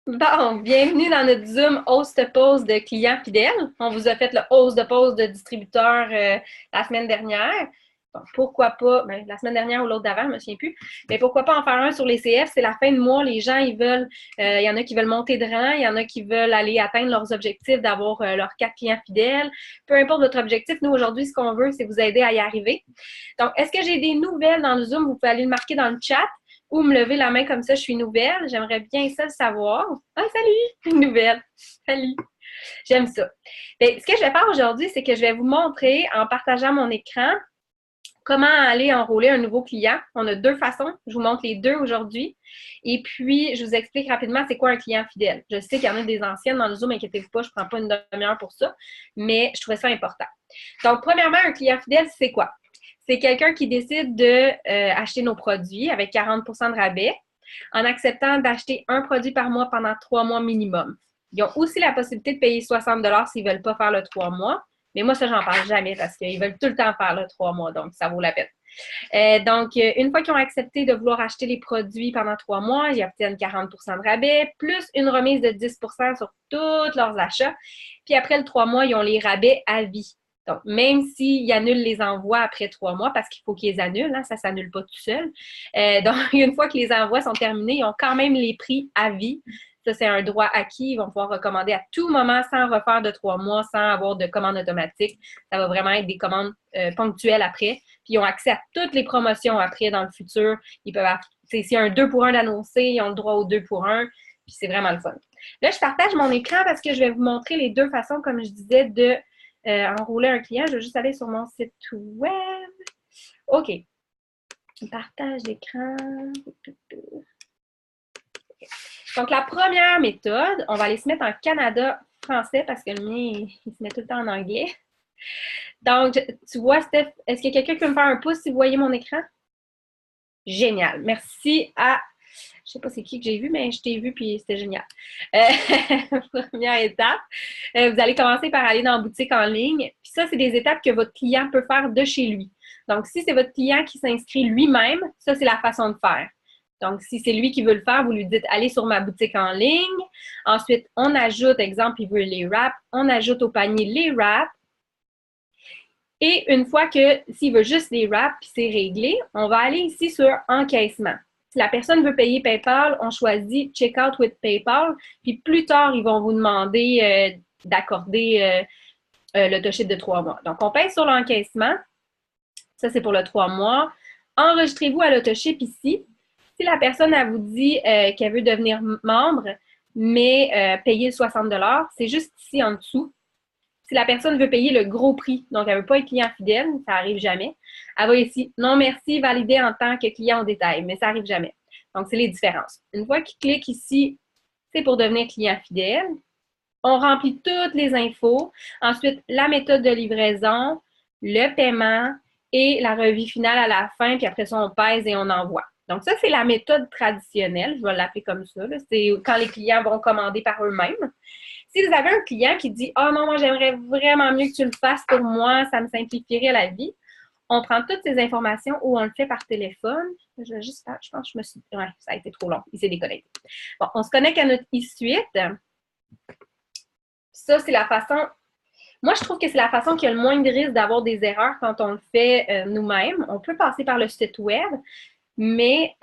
Bon, bienvenue dans notre Zoom hausse de pause de clients fidèles. On vous a fait le hausse de pause de distributeurs la semaine dernière. Bon, pourquoi pas, ben, la semaine dernière ou l'autre d'avant, je ne me souviens plus, mais pourquoi pas en faire un sur les CF? C'est la fin de mois, les gens, ils veulent, il y en a qui veulent monter de rang, il y en a qui veulent aller atteindre leurs objectifs d'avoir leurs 4 clients fidèles. Peu importe votre objectif, nous, aujourd'hui, ce qu'on veut, c'est vous aider à y arriver. Donc, est-ce que j'ai des nouvelles dans le Zoom? Vous pouvez aller le marquer dans le chat ou me lever la main comme ça, je suis nouvelle. J'aimerais bien ça le savoir. Ah, salut! Une nouvelle. Salut! J'aime ça. Bien, ce que je vais faire aujourd'hui, c'est que je vais vous montrer, en partageant mon écran, comment aller enrôler un nouveau client. On a deux façons. Je vous montre les deux aujourd'hui. Et puis, je vous explique rapidement c'est quoi un client fidèle. Je sais qu'il y en a des anciennes dans le Zoom, inquiétez-vous pas, je ne prends pas une demi-heure pour ça, mais je trouvais ça important. Donc, premièrement, un client fidèle, c'est quoi? C'est quelqu'un qui décide d'acheter nos produits avec 40 de rabais en acceptant d'acheter un produit par mois pendant 3 mois minimum. Ils ont aussi la possibilité de payer 60 s'ils ne veulent pas faire le 3 mois. Mais moi, ça, j'en parle jamais parce qu'ils veulent tout le temps faire le 3 mois, donc ça vaut la peine. Une fois qu'ils ont accepté de vouloir acheter les produits pendant 3 mois, ils obtiennent 40 de rabais, plus une remise de 10 sur tous leurs achats. Puis après le 3 mois, ils ont les rabais à vie. Donc, même s'ils annulent les envois après 3 mois, parce qu'il faut qu'ils les annulent, hein, ça ne s'annule pas tout seul. Donc, une fois que les envois sont terminés, ils ont quand même les prix à vie. Ça, c'est un droit acquis. Ils vont pouvoir recommander à tout moment sans refaire de 3 mois, sans avoir de commande automatique. Ça va vraiment être des commandes ponctuelles après. Puis, ils ont accès à toutes les promotions après dans le futur. Ils peuvent, s'il y a un 2 pour 1 d'annoncé, ils ont le droit au 2 pour 1. Puis, c'est vraiment le fun. Là, je partage mon écran parce que je vais vous montrer les deux façons, comme je disais, de enrôler un client. Je vais juste aller sur mon site web. OK. Partage d'écran. Donc, la première méthode, on va aller se mettre en Canada français parce que le mien, il se met tout le temps en anglais. Donc, tu vois, Steph, est-ce qu'il y a quelqu'un qui peut me faire un pouce si vous voyez mon écran? Génial. Merci à, je ne sais pas c'est qui que j'ai vu, mais je t'ai vu puis c'était génial. Première étape, vous allez commencer par aller dans la boutique en ligne. Puis ça, c'est des étapes que votre client peut faire de chez lui. Donc, si c'est votre client qui s'inscrit lui-même, ça, c'est la façon de faire. Donc, si c'est lui qui veut le faire, vous lui dites allez sur ma boutique en ligne. Ensuite, on ajoute, exemple, il veut les wraps, on ajoute au panier les wraps. Et une fois que s'il veut juste les wraps puis c'est réglé, on va aller ici sur encaissement. Si la personne veut payer PayPal, on choisit Checkout with PayPal. Puis plus tard, ils vont vous demander d'accorder l'autoship de 3 mois. Donc, on paye sur l'encaissement. Ça, c'est pour le 3 mois. Enregistrez-vous à l'autoship ici. Si la personne, elle vous dit qu'elle veut devenir membre, mais payer 60 c'est juste ici en dessous. Si la personne veut payer le gros prix, donc elle ne veut pas être client fidèle, ça n'arrive jamais, elle va ici, non merci, valider en tant que client au détail, mais ça n'arrive jamais. Donc, c'est les différences. Une fois qu'il clique ici, c'est pour devenir client fidèle. On remplit toutes les infos. Ensuite, la méthode de livraison, le paiement et la revue finale à la fin, puis après ça, on pèse et on envoie. Donc, ça, c'est la méthode traditionnelle, je vais l'appeler comme ça. C'est quand les clients vont commander par eux-mêmes. Si vous avez un client qui dit « Ah oh non, moi, j'aimerais vraiment mieux que tu le fasses pour moi, ça me simplifierait la vie », on prend toutes ces informations ou on le fait par téléphone. Je vais juste faire, je pense que je me suis... Ouais, ça a été trop long. Il s'est déconnecté. Bon, on se connecte à notre e-suite. Ça, c'est la façon... Moi, je trouve que c'est la façon qui a le moins de risque d'avoir des erreurs quand on le fait nous-mêmes. On peut passer par le site web, mais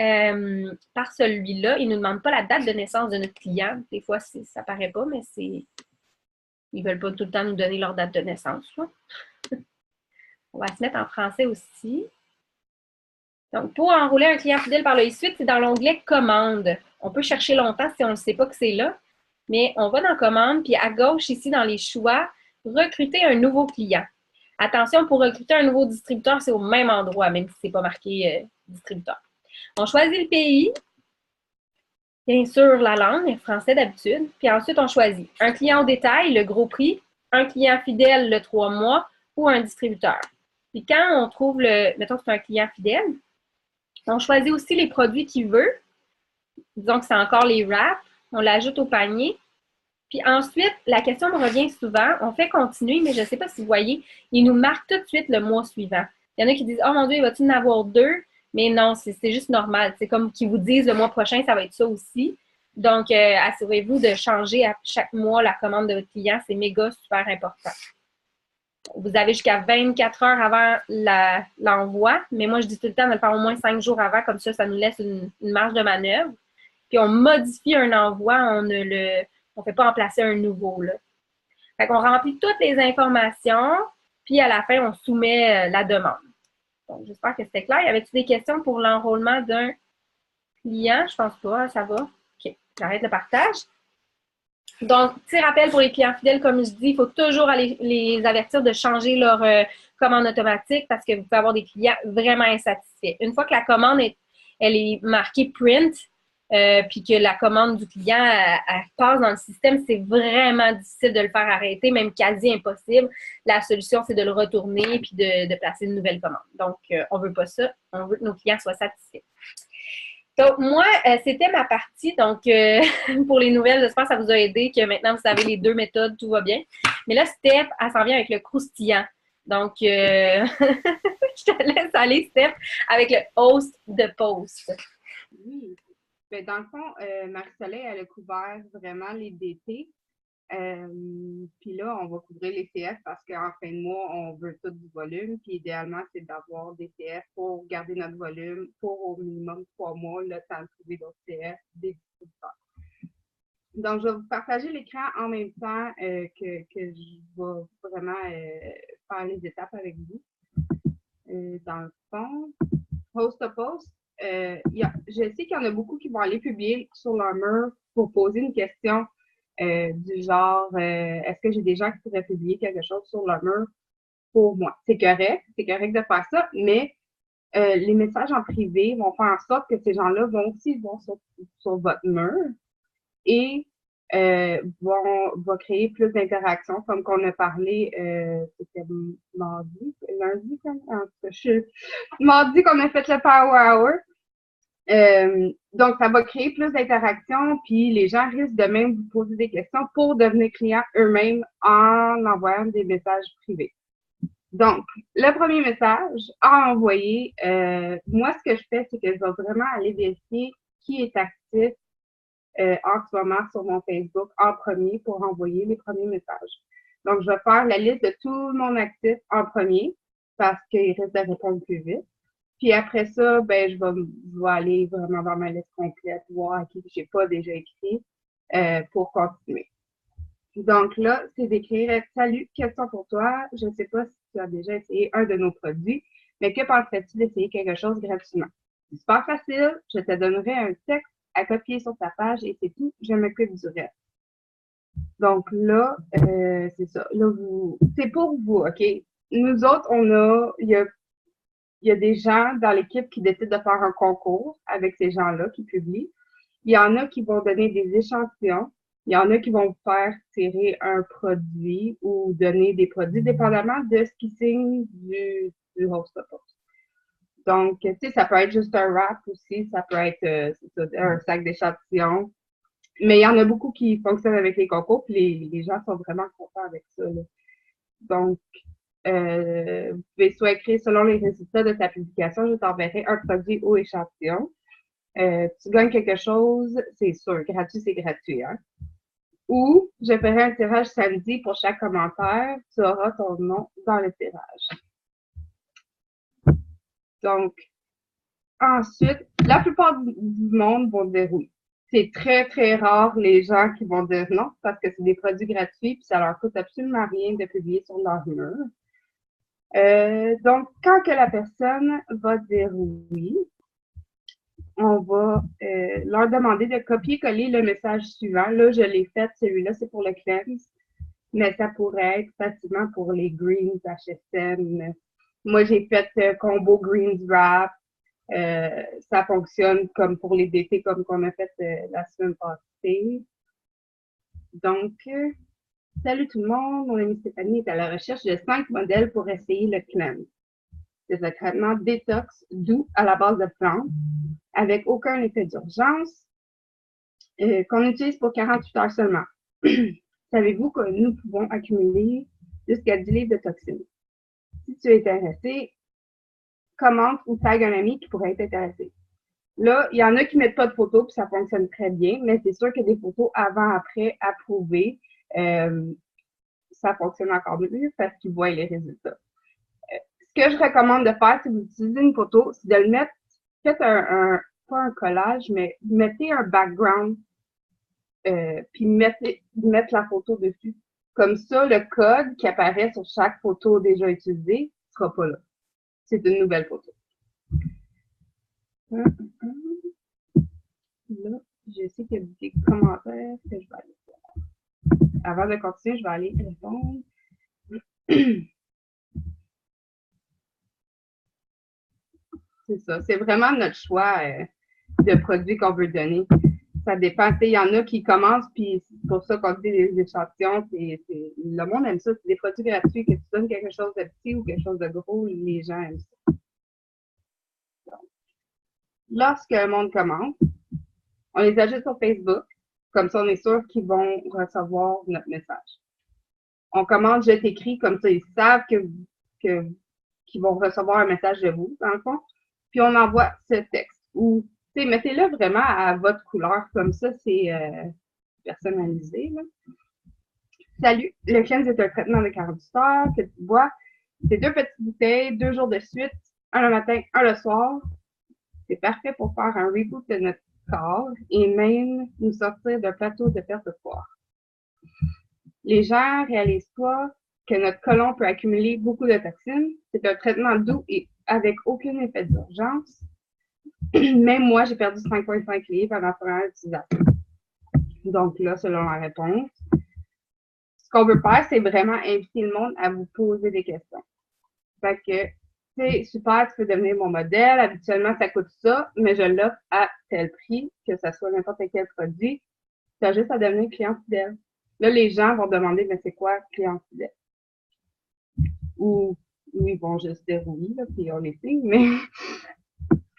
par celui-là, il ne nous demande pas la date de naissance de notre client. Des fois, ça ne paraît pas, mais c'est... Ils ne veulent pas tout le temps nous donner leur date de naissance. Là. On va se mettre en français aussi. Donc, pour enrôler un client fidèle par le e-suite, c'est dans l'onglet « Commande ». On peut chercher longtemps si on ne sait pas que c'est là, mais on va dans « Commande », puis à gauche, ici, dans les choix, « Recruter un nouveau client ». Attention, pour recruter un nouveau distributeur, c'est au même endroit, même si ce n'est pas marqué distributeur. On choisit le pays, bien sûr la langue, français d'habitude, puis ensuite on choisit un client au détail, le gros prix, un client fidèle, le 3 mois, ou un distributeur. Puis quand on trouve mettons que c'est un client fidèle, on choisit aussi les produits qu'il veut. Disons que c'est encore les wraps. On l'ajoute au panier. Puis ensuite, la question me revient souvent. On fait continuer, mais je ne sais pas si vous voyez, il nous marque tout de suite le mois suivant. Il y en a qui disent « Oh mon Dieu, va-t-il en avoir deux? » Mais non, c'est juste normal. C'est comme qu'ils vous disent le mois prochain, ça va être ça aussi. Donc, assurez-vous de changer à chaque mois la commande de votre client. C'est méga super important. Vous avez jusqu'à 24 heures avant l'envoi, mais moi, je dis tout le temps de le faire au moins 5 jours avant, comme ça nous laisse une marge de manœuvre. Puis, on modifie un envoi, on ne fait pas en placer un nouveau, là. Fait qu'on remplit toutes les informations, puis à la fin, on soumet la demande. Donc, j'espère que c'était clair. Y avait-tu des questions pour l'enrôlement d'un client? Je pense pas, ça va. OK, j'arrête le partage. Donc, petit rappel pour les clients fidèles, comme je dis, il faut toujours aller les avertir de changer leur commande automatique parce que vous pouvez avoir des clients vraiment insatisfaits. Une fois que la commande elle est marquée print, puis que la commande du client elle passe dans le système, c'est vraiment difficile de le faire arrêter, même quasi impossible. La solution, c'est de le retourner puis de placer une nouvelle commande. Donc, on ne veut pas ça. On veut que nos clients soient satisfaits. Donc, moi, c'était ma partie. Donc, pour les nouvelles, j'espère que ça vous a aidé, que maintenant, vous savez les 2 méthodes, tout va bien. Mais là, Steph, elle s'en vient avec le croustillant. Donc, je te laisse aller, Steph, avec le host de post. Oui. Ben, dans le fond, Marie-Soleil, elle a couvert vraiment les DT. Puis là, on va couvrir les CF parce qu'en fin de mois, on veut tout du volume. Puis idéalement, c'est d'avoir des CF pour garder notre volume pour au minimum 3 mois, le temps de trouver d'autres CF, des distributeurs. Donc, je vais vous partager l'écran en même temps que je vais vraiment faire les étapes avec vous. Dans le fond, host to post, je sais qu'il y en a beaucoup qui vont aller publier sur leur mur pour poser une question du genre est-ce que j'ai des gens qui pourraient publier quelque chose sur leur mur pour moi? C'est correct de faire ça, mais les messages en privé vont faire en sorte que ces gens-là vont aussi voir sur votre mur et va créer plus d'interactions, comme qu'on a parlé, c'était mardi, lundi, mardi qu'on a fait le Power Hour. Donc, ça va créer plus d'interactions, puis les gens risquent de même vous poser des questions pour devenir clients eux-mêmes en envoyant des messages privés. Donc, le premier message à envoyer, moi, ce que je fais, c'est que je vais vraiment aller vérifier qui est actif en ce moment sur mon Facebook en premier pour envoyer les premiers messages. Donc, je vais faire la liste de tout le monde actif en premier parce qu'il risque de répondre plus vite. Puis après ça, ben, je vais aller vraiment dans ma liste complète, voir à qui je n'ai pas déjà écrit pour continuer. Donc là, c'est d'écrire « Salut, question pour toi. Je ne sais pas si tu as déjà essayé un de nos produits, mais que penserais-tu d'essayer quelque chose gratuitement? C'est super facile. Je te donnerai un texte à copier sur ta page et c'est tout. Je m'occupe du reste. » Donc là, c'est ça. Là, c'est pour vous, OK? Nous autres, il y a des gens dans l'équipe qui décident de faire un concours avec ces gens-là qui publient. Il y en a qui vont donner des échantillons. Il y en a qui vont vous faire tirer un produit ou donner des produits, dépendamment de ce qu'ils signent du host of post. Donc, tu sais, ça peut être juste un wrap aussi, ça peut être un sac d'échantillons. Mais il y en a beaucoup qui fonctionnent avec les concours, puis les gens sont vraiment contents avec ça, là. Donc, vous pouvez soit écrire selon les résultats de ta publication, je t'enverrai un produit ou échantillon. Tu gagnes quelque chose, c'est sûr, gratuit, c'est gratuit, hein. Ou je ferai un tirage samedi pour chaque commentaire, tu auras ton nom dans le tirage. Donc, ensuite, la plupart du monde vont dire oui. C'est très, très rare les gens qui vont dire non parce que c'est des produits gratuits puis ça leur coûte absolument rien de publier sur leur mur. Donc, quand que la personne va dire oui, on va leur demander de copier-coller le message suivant. Là, je l'ai fait, celui-là, c'est pour le cleanse, mais ça pourrait être facilement pour les greens HSM. Moi, j'ai fait combo greens wrap. Ça fonctionne comme pour les DT comme qu'on a fait la semaine passée. Donc, salut tout le monde, mon amie Stéphanie est à la recherche de 5 modèles pour essayer le cleanse. C'est un traitement détox doux à la base de plantes, avec aucun effet d'urgence, qu'on utilise pour 48 heures seulement. Savez-vous que nous pouvons accumuler jusqu'à 10 livres de toxines? Si tu es intéressé, commente ou tag un ami qui pourrait être intéressé. Là, il y en a qui mettent pas de photos, puis ça fonctionne très bien, mais c'est sûr que des photos avant-après approuvées, ça fonctionne encore mieux parce qu'ils voient les résultats. Ce que je recommande de faire si vous utilisez une photo, c'est de le mettre, faites pas un collage, mais mettez un background, puis mettre la photo dessus. Comme ça, le code qui apparaît sur chaque photo déjà utilisée ne sera pas là. C'est une nouvelle photo. Là, je sais qu'il y a des commentaires que je vais aller voir. Avant de continuer, je vais aller répondre. C'est ça. C'est vraiment notre choix de produits qu'on veut donner. Ça dépend. Il y en a qui commencent, puis c'est pour ça qu'on dit des échantillons. Le monde aime ça. C'est des produits gratuits, que tu donnes quelque chose de petit ou quelque chose de gros, les gens aiment ça. Donc, lorsque le monde commence, on les ajoute sur Facebook. Comme ça, on est sûr qu'ils vont recevoir notre message. On commande, je t'écris, comme ça, ils savent qu'ils vont recevoir un message de vous, dans le fond. Puis on envoie ce texte. Ou, tu sais, mettez-le vraiment à votre couleur, comme ça, c'est personnalisé, là. Salut, le cleanse est un traitement de 48 heures que tu bois. C'est 2 petites bouteilles, 2 jours de suite, un le matin, un le soir. C'est parfait pour faire un reboot de notre corps et même nous sortir d'un plateau de perte de poids. Les gens réalisent pas que notre côlon peut accumuler beaucoup de toxines. C'est un traitement doux et avec aucun effet d'urgence. Même moi, j'ai perdu 5,5 livres à ma première utilisation. Donc là, selon la réponse, ce qu'on veut faire, c'est vraiment inviter le monde à vous poser des questions. Fait que, c'est super, tu peux devenir mon modèle. Habituellement, ça coûte ça, mais je l'offre à tel prix, que ce soit n'importe quel produit. Tu as juste à devenir client fidèle. Là, les gens vont demander, mais c'est quoi client fidèle? Ou ils vont juste dire oui, là, puis on les signe,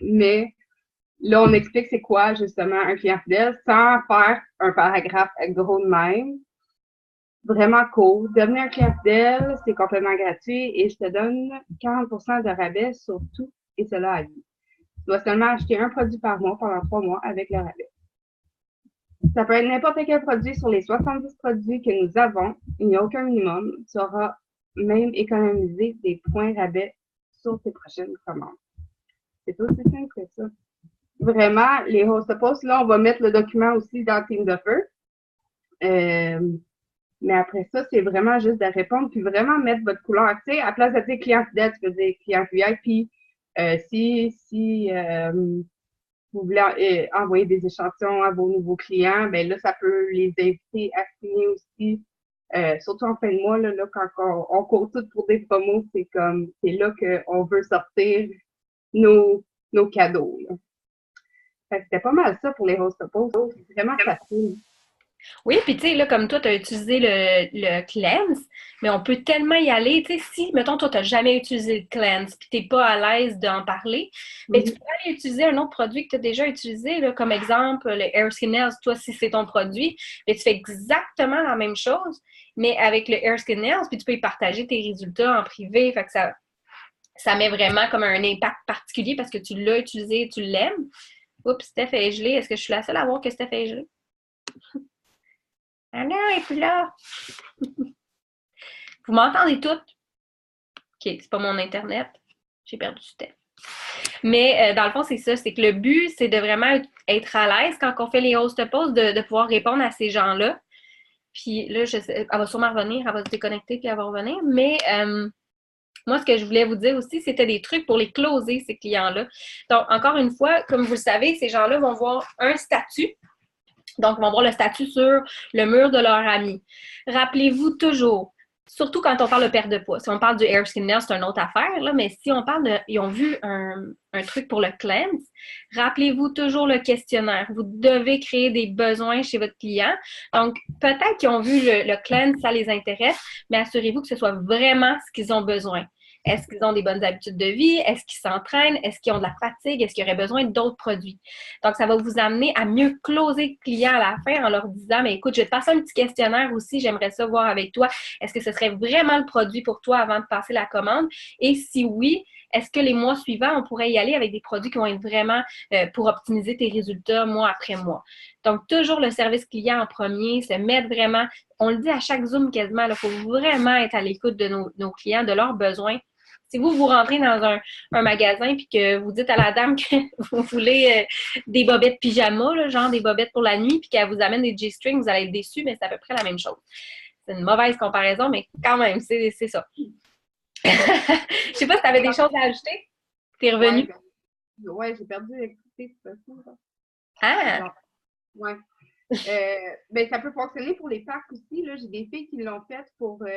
mais là, on explique c'est quoi, justement, un client fidèle sans faire un paragraphe gros de même. Vraiment court. Devenir un client fidèle, c'est complètement gratuit et je te donne 40% de rabais sur tout et cela à vie. Tu dois seulement acheter un produit par mois pendant 3 mois avec le rabais. Ça peut être n'importe quel produit sur les 70 produits que nous avons. Il n'y a aucun minimum. Tu auras même économisé des points rabais sur tes prochaines commandes. C'est aussi simple que ça. Vraiment, les host posts, là, on va mettre le document aussi dans Team Duffer. Mais après ça, c'est vraiment juste de répondre puis vraiment mettre votre couleur. Tu sais, à place de dire client fidèle, tu peux dire client VIP. Si vous voulez envoyer des échantillons à vos nouveaux clients, ben là, ça peut les inviter à signer aussi. Surtout en fin de mois, là quand on court tout pour des promos, c'est là qu'on veut sortir nos cadeaux. Là. Fait que c'était pas mal ça pour les host posts. C'est vraiment facile. Oui, puis tu sais, là, comme toi, tu as utilisé le cleanse, mais on peut tellement y aller. Tu sais, si, mettons, toi, tu n'as jamais utilisé le cleanse, puis tu n'es pas à l'aise d'en parler, mais tu peux aller utiliser un autre produit que tu as déjà utilisé, là, comme exemple, le Air Skin Nails, toi, si c'est ton produit, mais tu fais exactement la même chose, mais avec le Air Skin Nails, puis tu peux y partager tes résultats en privé. Fait que ça met vraiment comme un impact particulier parce que tu l'as utilisé, tu l'aimes. Oups, Steph est gelée. Est-ce que je suis la seule à voir que Steph est gelée? Ah non, elle est plus là. Vous m'entendez toutes? OK, c'est pas mon Internet. J'ai perdu Steph. Mais dans le fond, c'est ça. C'est que le but, c'est de vraiment être à l'aise quand on fait les host posts, de pouvoir répondre à ces gens-là. Puis là, je sais, elle va sûrement revenir, elle va se déconnecter puis elle va revenir. Mais moi, ce que je voulais vous dire aussi, c'était des trucs pour les closer, ces clients-là. Donc, encore une fois, comme vous le savez, ces gens-là vont voir un statut. Donc, ils vont voir le statut sur le mur de leur ami. Rappelez-vous toujours, surtout quand on parle de perte de poids. Si on parle du Air Skin Nail, c'est une autre affaire, là, mais si on parle ils ont vu un truc pour le cleanse, rappelez-vous toujours le questionnaire. Vous devez créer des besoins chez votre client. Donc, peut-être qu'ils ont vu le cleanse, ça les intéresse, mais assurez-vous que ce soit vraiment ce qu'ils ont besoin. Est-ce qu'ils ont des bonnes habitudes de vie? Est-ce qu'ils s'entraînent? Est-ce qu'ils ont de la fatigue? Est-ce qu'ils auraient besoin d'autres produits? Donc, ça va vous amener à mieux closer le client à la fin en leur disant, mais écoute, je vais te passer un petit questionnaire aussi, j'aimerais ça voir avec toi. Est-ce que ce serait vraiment le produit pour toi avant de passer la commande? Et si oui, est-ce que les mois suivants, on pourrait y aller avec des produits qui vont être vraiment pour optimiser tes résultats mois après mois. Donc, toujours le service client en premier, se mettre vraiment, on le dit à chaque Zoom quasiment, il faut vraiment être à l'écoute de nos clients, de leurs besoins. Si vous rentrez dans un magasin et que vous dites à la dame que vous voulez des bobettes pyjama, là, genre des bobettes pour la nuit, puis qu'elle vous amène des G-strings, vous allez être déçus, mais c'est à peu près la même chose. C'est une mauvaise comparaison, mais quand même, c'est ça. Je sais pas si tu avais des choses à ajouter. T'es revenu? Ouais, j'ai perdu l'électricité, c'est possible. Ah! Ouais. Ben, ça peut fonctionner pour les packs aussi. Là. J'ai des filles qui l'ont fait pour, tu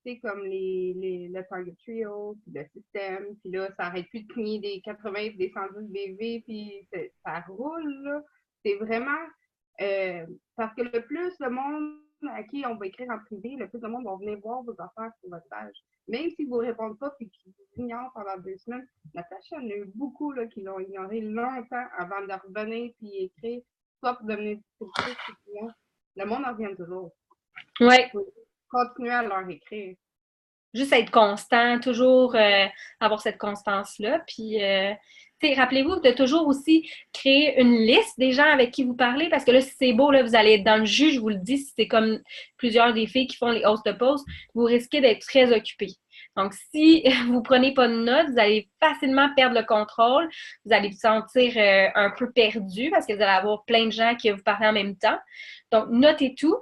sais, comme le Target Trio, puis le système. Puis là, ça arrête plus de cligner des 80, des 110 BV, puis ça roule. Là. C'est vraiment parce que le plus le monde à qui on va écrire en privé, le plus de monde va venir voir vos affaires sur votre page. Même si vous ne répondez pas et qu'ils vous ignorent pendant 2 semaines, Natacha, il y en a eu beaucoup là, qui l'ont ignoré longtemps avant de revenir puis écrire. Soit pour devenir distributrice, le monde en revient toujours. Oui. Continuer à leur écrire. Juste être constant, toujours avoir cette constance-là. Puis, rappelez-vous de toujours aussi créer une liste des gens avec qui vous parlez, parce que là, si c'est beau, là, vous allez être dans le jus, je vous le dis, si c'est comme plusieurs des filles qui font les host de post, vous risquez d'être très occupés. Donc, si vous ne prenez pas de notes, vous allez facilement perdre le contrôle. Vous allez vous sentir un peu perdu parce que vous allez avoir plein de gens qui vous parlent en même temps. Donc, notez tout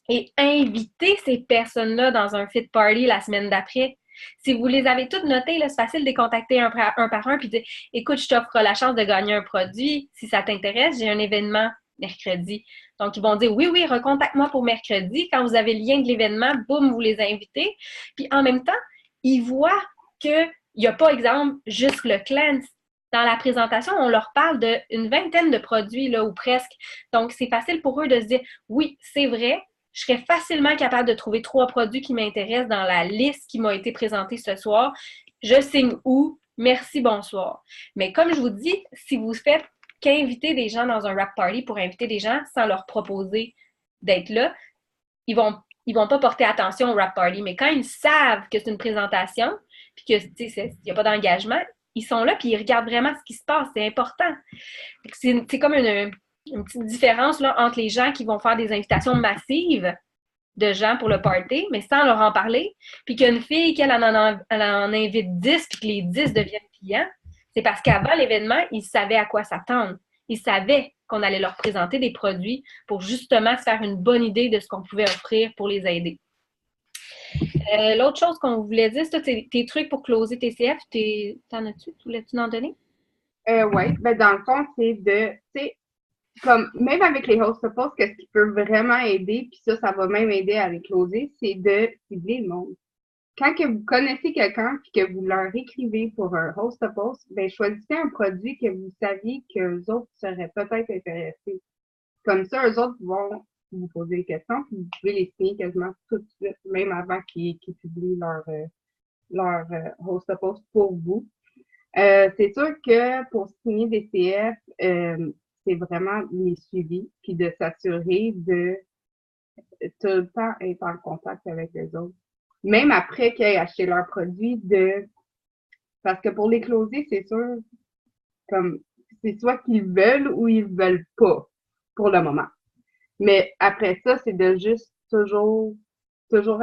et invitez ces personnes-là dans un fit party la semaine d'après. Si vous les avez toutes notées, là, c'est facile de les contacter un par un puis de dire « Écoute, je t'offre la chance de gagner un produit. Si ça t'intéresse, j'ai un événement mercredi. » Donc, ils vont dire « Oui, oui, recontacte-moi pour mercredi. » Quand vous avez le lien de l'événement, boum, vous les invitez. Puis en même temps, ils voient qu'il n'y a pas, exemple, juste le cleanse. Dans la présentation, on leur parle d'une vingtaine de produits, là, ou presque. Donc, c'est facile pour eux de se dire « Oui, c'est vrai, je serais facilement capable de trouver 3 produits qui m'intéressent dans la liste qui m'a été présentée ce soir. Je signe où? Merci, bonsoir. » Mais comme je vous dis, si vous faites qu'inviter des gens dans un wrap party pour inviter des gens sans leur proposer d'être là, ils vont pas porter attention au wrap party. Mais quand ils savent que c'est une présentation, puis que il n'y a pas d'engagement, ils sont là puis ils regardent vraiment ce qui se passe. C'est important. C'est comme une petite différence là, entre les gens qui vont faire des invitations massives de gens pour le party, mais sans leur en parler, puis qu'une fille, qu'elle en invite 10, puis que les 10 deviennent clients, c'est parce qu'avant l'événement, ils savaient à quoi s'attendre. Ils savaient qu'on allait leur présenter des produits pour justement se faire une bonne idée de ce qu'on pouvait offrir pour les aider. L'autre chose qu'on voulait dire, c'est tes trucs pour closer tes CF, t'en as-tu? Voulais-tu en donner? Oui, ben dans le fond, c'est de, tu sais, comme même avec les host posts, ce qui peut vraiment aider, puis ça va même aider à les closer, c'est de cibler le monde. Quand que vous connaissez quelqu'un puis que vous leur écrivez pour un host post, ben choisissez un produit que vous saviez que les autres seraient peut-être intéressés. Comme ça, eux autres vont vous poser des questions, puis vous pouvez les signer quasiment tout de suite, même avant qu'ils publient leur host post pour vous. C'est sûr que pour signer des CF, c'est vraiment les suivis, puis de s'assurer de tout le temps être en contact avec les autres. Même après qu'ils aient acheté leurs produits, parce que pour les closer, c'est sûr, comme c'est soit qu'ils veulent ou ils veulent pas pour le moment. Mais après ça, c'est de juste toujours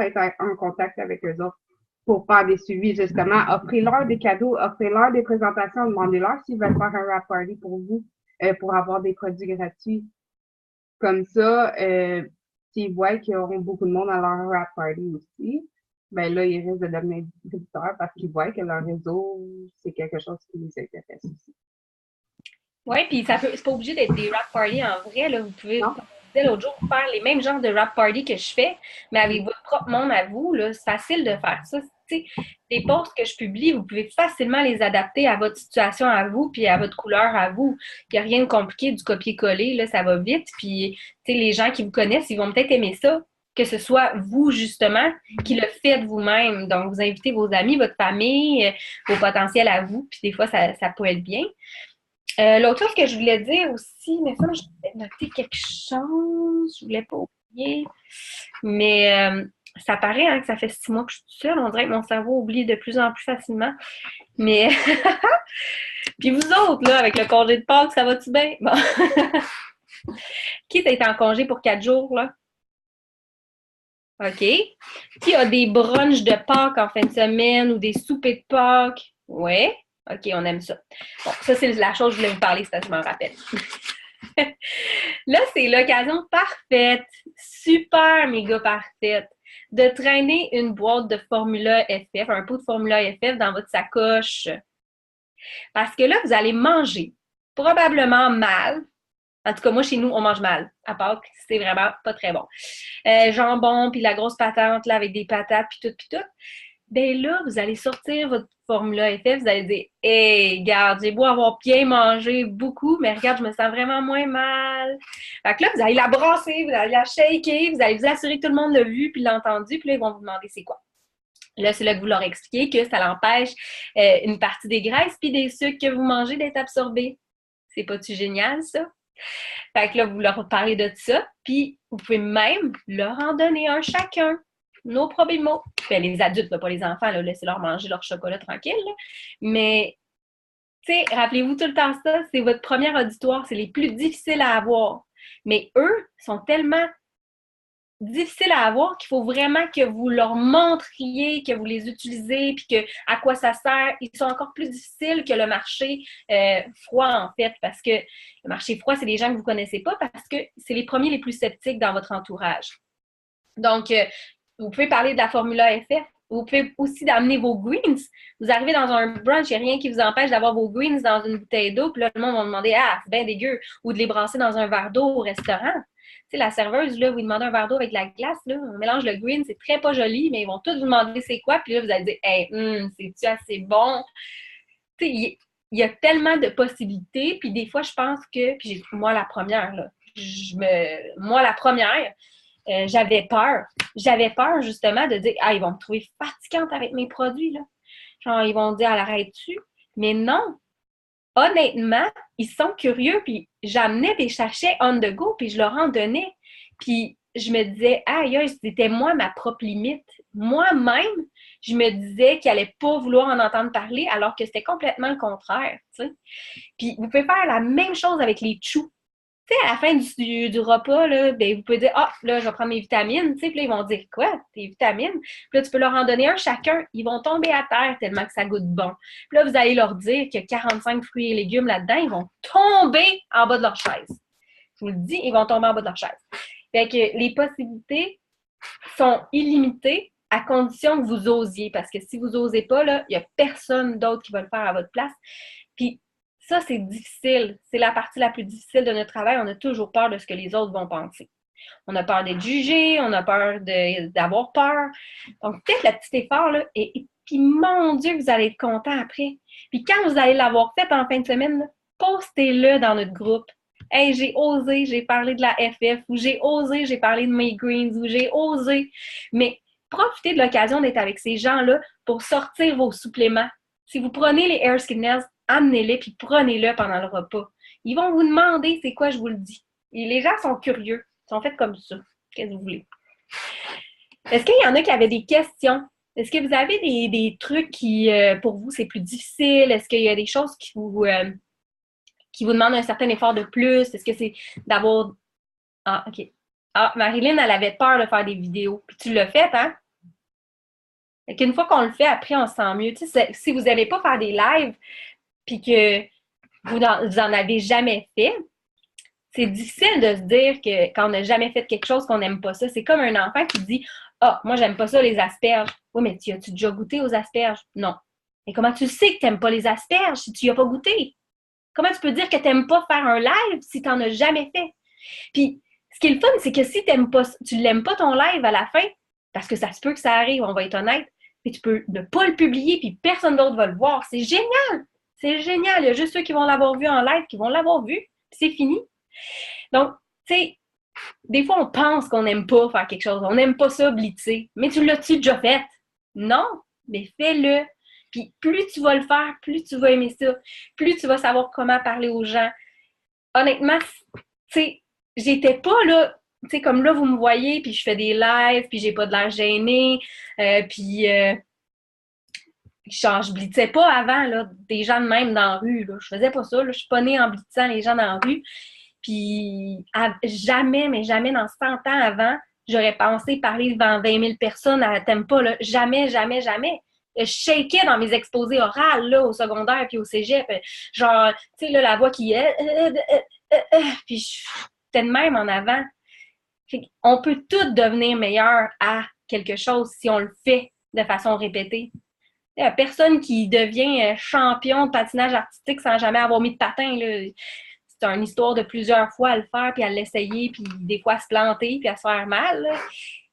être en contact avec eux autres pour faire des suivis, justement. Offrez-leur des cadeaux, offrez-leur des présentations, demandez-leur s'ils veulent faire un wrap party pour vous, pour avoir des produits gratuits. Comme ça, s'ils voient qu'ils auront beaucoup de monde à leur wrap party aussi, ben là, ils risquent de devenir distributeurs parce qu'ils voient que leur réseau, c'est quelque chose qui les intéresse aussi. Oui, puis c'est pas obligé d'être des wrap parties en vrai. Là. Vous pouvez, comme je disais l'autre jour, faire les mêmes genres de wrap party que je fais, mais avec votre propre monde à vous. C'est facile de faire ça. Les posts que je publie, vous pouvez facilement les adapter à votre situation à vous, puis à votre couleur à vous. Il n'y a rien de compliqué du copier-coller, là, ça va vite. Puis les gens qui vous connaissent, ils vont peut-être aimer ça, que ce soit vous, justement, qui le faites vous-même. Donc, vous invitez vos amis, votre famille, vos potentiels à vous, puis des fois, ça peut être bien. L'autre chose que je voulais dire aussi, mais ça, je voulais noter quelque chose, je voulais pas oublier, mais Ça paraît hein, que ça fait 6 mois que je suis toute seule. On dirait que mon cerveau oublie de plus en plus facilement. Mais, puis vous autres, là, avec le congé de Pâques, ça va-tu bien? Bon. Qui t'a été en congé pour 4 jours, là? OK. Qui a des brunchs de Pâques en fin de semaine ou des soupers de Pâques? Ouais. OK, on aime ça. Bon, ça, c'est la chose que je voulais vous parler, ça, je m'en rappelle. Là, c'est l'occasion parfaite, super méga parfaite, de traîner une boîte de Formula FF, un pot de Formula FF dans votre sacoche. Parce que là, vous allez manger probablement mal. En tout cas, moi, chez nous, on mange mal. À Pâques, c'est vraiment pas très bon. Jambon, puis la grosse patente, là, avec des patates, puis tout, puis tout. Ben là, vous allez sortir votre Formula FF, vous allez dire « Hey, regarde, j'ai beau avoir bien mangé beaucoup, mais regarde, je me sens vraiment moins mal. » Fait que là, vous allez la brasser, vous allez la shaker, vous allez vous assurer que tout le monde l'a vu puis l'a entendu, puis là, ils vont vous demander c'est quoi. Là, c'est là que vous leur expliquez que ça l'empêche une partie des graisses puis des sucres que vous mangez d'être absorbés. C'est pas-tu génial, ça? Fait que là, vous leur parlez de ça, puis vous pouvez même leur en donner un chacun. No problemo. Ben, les adultes, là, pas les enfants, là, laissez-leur manger leur chocolat tranquille. Là. Mais, tu sais, rappelez-vous tout le temps ça, c'est votre premier auditoire, c'est les plus difficiles à avoir. Mais eux sont tellement difficiles à avoir qu'il faut vraiment que vous leur montriez, que vous les utilisez, puis que à quoi ça sert. Ils sont encore plus difficiles que le marché froid, en fait, parce que le marché froid, c'est des gens que vous ne connaissez pas parce que c'est les premiers les plus sceptiques dans votre entourage. Donc, vous pouvez parler de la Formula FF. Vous pouvez aussi d'amener vos greens. Vous arrivez dans un brunch, il n'y a rien qui vous empêche d'avoir vos greens dans une bouteille d'eau, puis là, le monde va vous demander « Ah, c'est bien dégueu », ou de les brasser dans un verre d'eau au restaurant. Tu sais, la serveuse, là, vous demandez un verre d'eau avec de la glace, là, on mélange le green, c'est très pas joli, mais ils vont tous vous demander c'est quoi, puis là, vous allez dire « Hey, c'est-tu assez bon? » Tu sais, il y a tellement de possibilités, puis des fois, je pense que, puis moi, la première, là, moi, la première, j'avais peur. J'avais peur, justement, de dire « Ah, ils vont me trouver fatigante avec mes produits, là. » Genre, ils vont me dire « Elle arrête-tu? » Mais non, honnêtement, ils sont curieux, puis j'amenais des sachets on the go, puis je leur en donnais. Puis je me disais, aïe, c'était moi ma propre limite. Moi-même, je me disais qu'ils n'allaient pas vouloir en entendre parler, alors que c'était complètement le contraire, tu sais. Puis vous pouvez faire la même chose avec les choux. Tu sais, à la fin du repas, là, ben, vous pouvez dire, ah, là, je vais prendre mes vitamines, tu sais, puis là, ils vont dire, quoi, tes vitamines? Puis là, tu peux leur en donner un chacun. Ils vont tomber à terre tellement que ça goûte bon. Puis là, vous allez leur dire qu'il y a 45 fruits et légumes là-dedans. Ils vont tomber en bas de leur chaise. Je vous le dis, ils vont tomber en bas de leur chaise. Fait que les possibilités sont illimitées à condition que vous osiez. Parce que si vous n'osez pas, là, il n'y a personne d'autre qui va le faire à votre place. Puis, ça, c'est difficile. C'est la partie la plus difficile de notre travail. On a toujours peur de ce que les autres vont penser. On a peur d'être jugé, on a peur d'avoir peur. Donc, peut-être le petit effort, là, et puis, mon Dieu, vous allez être content après. Puis, quand vous allez l'avoir fait en fin de semaine, là, postez-le dans notre groupe. Hey, j'ai osé, j'ai parlé de la FF, ou j'ai osé, j'ai parlé de mes greens, ou j'ai osé. Mais profitez de l'occasion d'être avec ces gens-là pour sortir vos suppléments. Si vous prenez les Air Skin Nails, amenez-les puis prenez-le pendant le repas. Ils vont vous demander c'est quoi, je vous le dis. Et les gens sont curieux. Ils sont faits comme ça. Qu'est-ce que vous voulez? Est-ce qu'il y en a qui avaient des questions? Est-ce que vous avez des trucs qui, pour vous, c'est plus difficile? Est-ce qu'il y a des choses qui vous demandent un certain effort de plus? Est-ce que c'est d'avoir... Ah, OK. Ah, Marilyn, elle avait peur de faire des vidéos. Puis tu l'as fait, hein? Fait qu'une fois qu'on le fait, après, on se sent mieux. Tu sais, si vous n'aimez pas faire des lives, puis que vous en avez jamais fait, c'est difficile de se dire que quand on n'a jamais fait quelque chose, qu'on n'aime pas ça. C'est comme un enfant qui dit « Ah, moi, j'aime pas ça, les asperges. » Oui, mais as-tu déjà goûté aux asperges? Non. Mais comment tu sais que tu n'aimes pas les asperges si tu n'y as pas goûté? Comment tu peux dire que tu n'aimes pas faire un live si tu n'en as jamais fait? Puis, ce qui est le fun, c'est que si tu ne l'aimes pas ton live à la fin, parce que ça se peut que ça arrive, on va être honnête, mais tu peux ne pas le publier, puis personne d'autre va le voir. C'est génial! C'est génial! Il y a juste ceux qui vont l'avoir vu en live qui vont l'avoir vu, puis c'est fini. Donc, tu sais, des fois, on pense qu'on n'aime pas faire quelque chose. On n'aime pas ça, blitzer. Mais tu l'as-tu déjà fait? Non, mais fais-le. Puis plus tu vas le faire, plus tu vas aimer ça. Plus tu vas savoir comment parler aux gens. Honnêtement, tu sais, j'étais pas là tu sais, comme là, vous me voyez, puis je fais des lives, puis j'ai pas de l'air gênée, puis genre, je blitzais pas avant, là, des gens de même dans la rue, là. Je faisais pas ça, là. Je suis pas née en blitzant les gens dans la rue. Puis jamais, mais jamais dans 100 ans avant, j'aurais pensé parler devant 20 000 personnes à T'aimes pas, là. Jamais, jamais, jamais. Je shakais dans mes exposés orales, là, au secondaire puis au cégep. Genre, tu sais, là, la voix qui est... puis j'étais de même en avant. On peut tous devenir meilleur à quelque chose si on le fait de façon répétée. Il n'y a personne qui devient champion de patinage artistique sans jamais avoir mis de patin, là. C'est une histoire de plusieurs fois à le faire, puis à l'essayer, puis des fois à se planter, puis à se faire mal, là.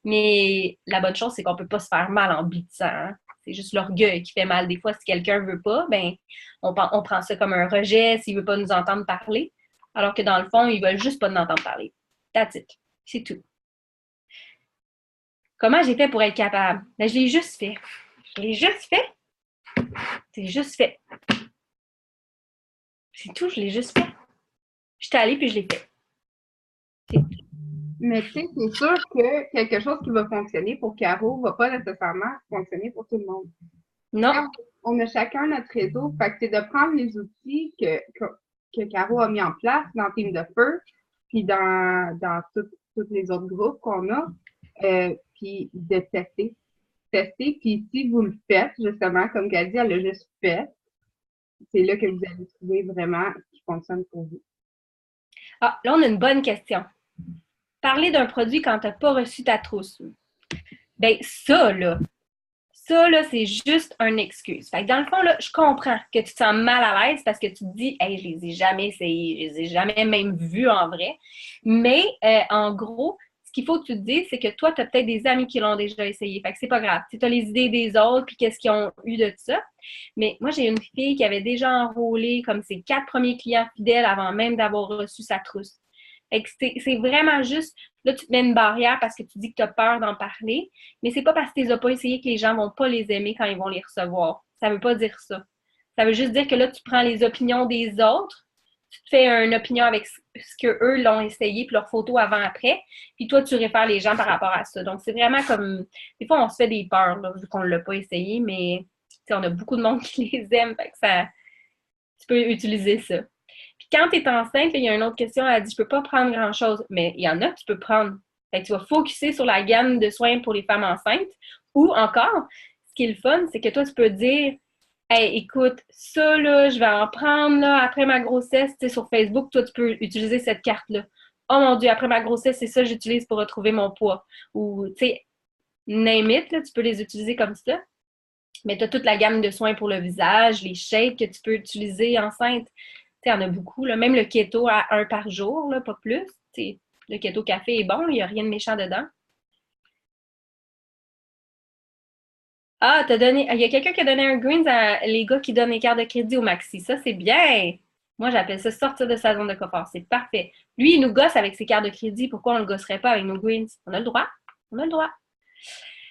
Mais la bonne chose, c'est qu'on ne peut pas se faire mal en blitzant, hein. C'est juste l'orgueil qui fait mal. Des fois, si quelqu'un ne veut pas, ben, on prend ça comme un rejet s'il ne veut pas nous entendre parler. Alors que dans le fond, ils ne veulent juste pas nous entendre parler. That's it. C'est tout. Comment j'ai fait pour être capable? Ben, je l'ai juste fait. Je l'ai juste fait. C'est juste fait. C'est tout, je l'ai juste fait. J'étais allée puis je l'ai fait. Mais tu sais, c'est sûr que quelque chose qui va fonctionner pour Caro va pas nécessairement fonctionner pour tout le monde. Non. On a chacun notre réseau. Fait que c'est de prendre les outils que Caro a mis en place dans Team de Feu, puis dans tous les autres groupes qu'on a, puis de tester. Tester, puis si vous le faites, justement, comme qu'elle dit, elle l'a juste fait, c'est là que vous allez trouver vraiment ce qui fonctionne pour vous. Ah, là, on a une bonne question. Parler d'un produit quand tu n'as pas reçu ta trousse. Ben, ça, là, c'est juste une excuse. Fait que dans le fond, là, je comprends que tu te sens mal à l'aise parce que tu te dis, hey, je les ai jamais essayés, je les ai jamais même vus en vrai. Mais, en gros, ce qu'il faut que tu te dises, c'est que toi, tu as peut-être des amis qui l'ont déjà essayé. Fait que c'est pas grave. Tu as les idées des autres, puis qu'est-ce qu'ils ont eu de ça. Mais moi, j'ai une fille qui avait déjà enrôlé comme ses 4 premiers clients fidèles avant même d'avoir reçu sa trousse. Fait que c'est vraiment juste, là, tu te mets une barrière parce que tu dis que tu as peur d'en parler, mais c'est pas parce que tu les as pas essayés que les gens vont pas les aimer quand ils vont les recevoir. Ça veut pas dire ça. Ça veut juste dire que là, tu prends les opinions des autres, tu te fais une opinion avec ce qu'eux l'ont essayé, puis leurs photos avant-après, puis toi, tu réfères les gens par rapport à ça. Donc, c'est vraiment comme... Des fois, on se fait des peurs, là, vu qu'on ne l'a pas essayé, mais on a beaucoup de monde qui les aime, fait que ça... Tu peux utiliser ça. Puis quand tu es enceinte, il y a une autre question, elle dit, je peux pas prendre grand-chose, mais il y en a que tu peux prendre. Fait que tu vas focusser sur la gamme de soins pour les femmes enceintes. Ou encore, ce qui est le fun, c'est que toi, tu peux dire, hey, écoute, ça, là, je vais en prendre, là, après ma grossesse, tu sais, sur Facebook, toi, tu peux utiliser cette carte-là. Oh mon Dieu, après ma grossesse, c'est ça que j'utilise pour retrouver mon poids. Ou, tu sais, name it, là, tu peux les utiliser comme ça. Mais tu as toute la gamme de soins pour le visage, les shakes que tu peux utiliser enceinte. Il y en a beaucoup. Là. Même le keto à 1 par jour, là, pas plus. T'sais, le keto café est bon, il n'y a rien de méchant dedans. Ah, il y a quelqu'un qui a donné un greens à les gars qui donnent les cartes de crédit au maxi. Ça, c'est bien. Moi, j'appelle ça sortir de sa zone de confort. C'est parfait. Lui, il nous gosse avec ses cartes de crédit. Pourquoi on ne le gosserait pas avec nos greens? On a le droit. On a le droit.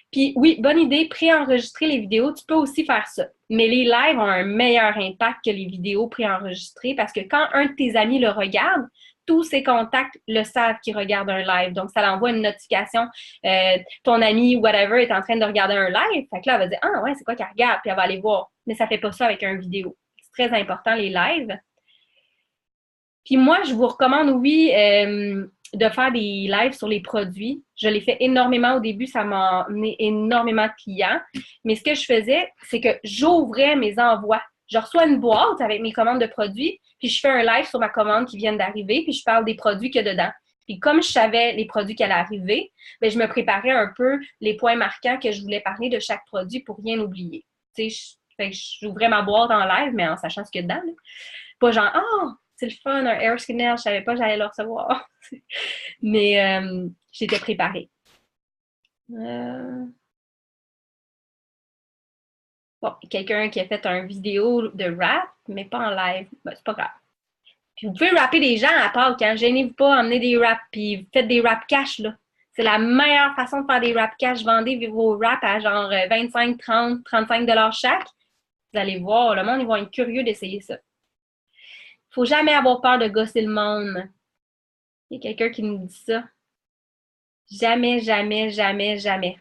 Puis oui, bonne idée, préenregistrer les vidéos, tu peux aussi faire ça. Mais les lives ont un meilleur impact que les vidéos préenregistrées parce que quand un de tes amis le regarde, tous ses contacts le savent qu'il regarde un live. Donc, ça l'envoie une notification. Ton ami, whatever, est en train de regarder un live. Fait que là, elle va dire, ah ouais, c'est quoi qu'elle regarde? Puis elle va aller voir. Mais ça fait pas ça avec un vidéo. C'est très important, les lives. Puis moi, je vous recommande, oui, de faire des lives sur les produits. Je l'ai fait énormément au début, ça m'a amené énormément de clients. Mais ce que je faisais, c'est que j'ouvrais mes envois. Je reçois une boîte avec mes commandes de produits, puis je fais un live sur ma commande qui vient d'arriver, puis je parle des produits qu'il y a dedans. Puis comme je savais les produits qui allaient arriver, bien, je me préparais un peu les points marquants que je voulais parler de chaque produit pour rien oublier. Tu sais, j'ouvrais ma boîte en live, mais en sachant ce qu'il y a dedans. Là. Pas genre, oh, c'est le fun, un air scanner, je savais pas que j'allais le recevoir. Mais j'étais préparée. Bon, quelqu'un qui a fait une vidéo de rap, mais pas en live. Ben, c'est pas grave. Puis vous pouvez rapper des gens à Pâques, hein. Gênez-vous pas, emmenez des raps, puis faites des rap cash, là. C'est la meilleure façon de faire des rap cash. Vendez vos raps à genre 25, 30, 35 $ chaque. Vous allez voir, le monde, ils vont être curieux d'essayer ça. Faut jamais avoir peur de gosser le monde. Il y a quelqu'un qui nous dit ça. Jamais, jamais, jamais, jamais.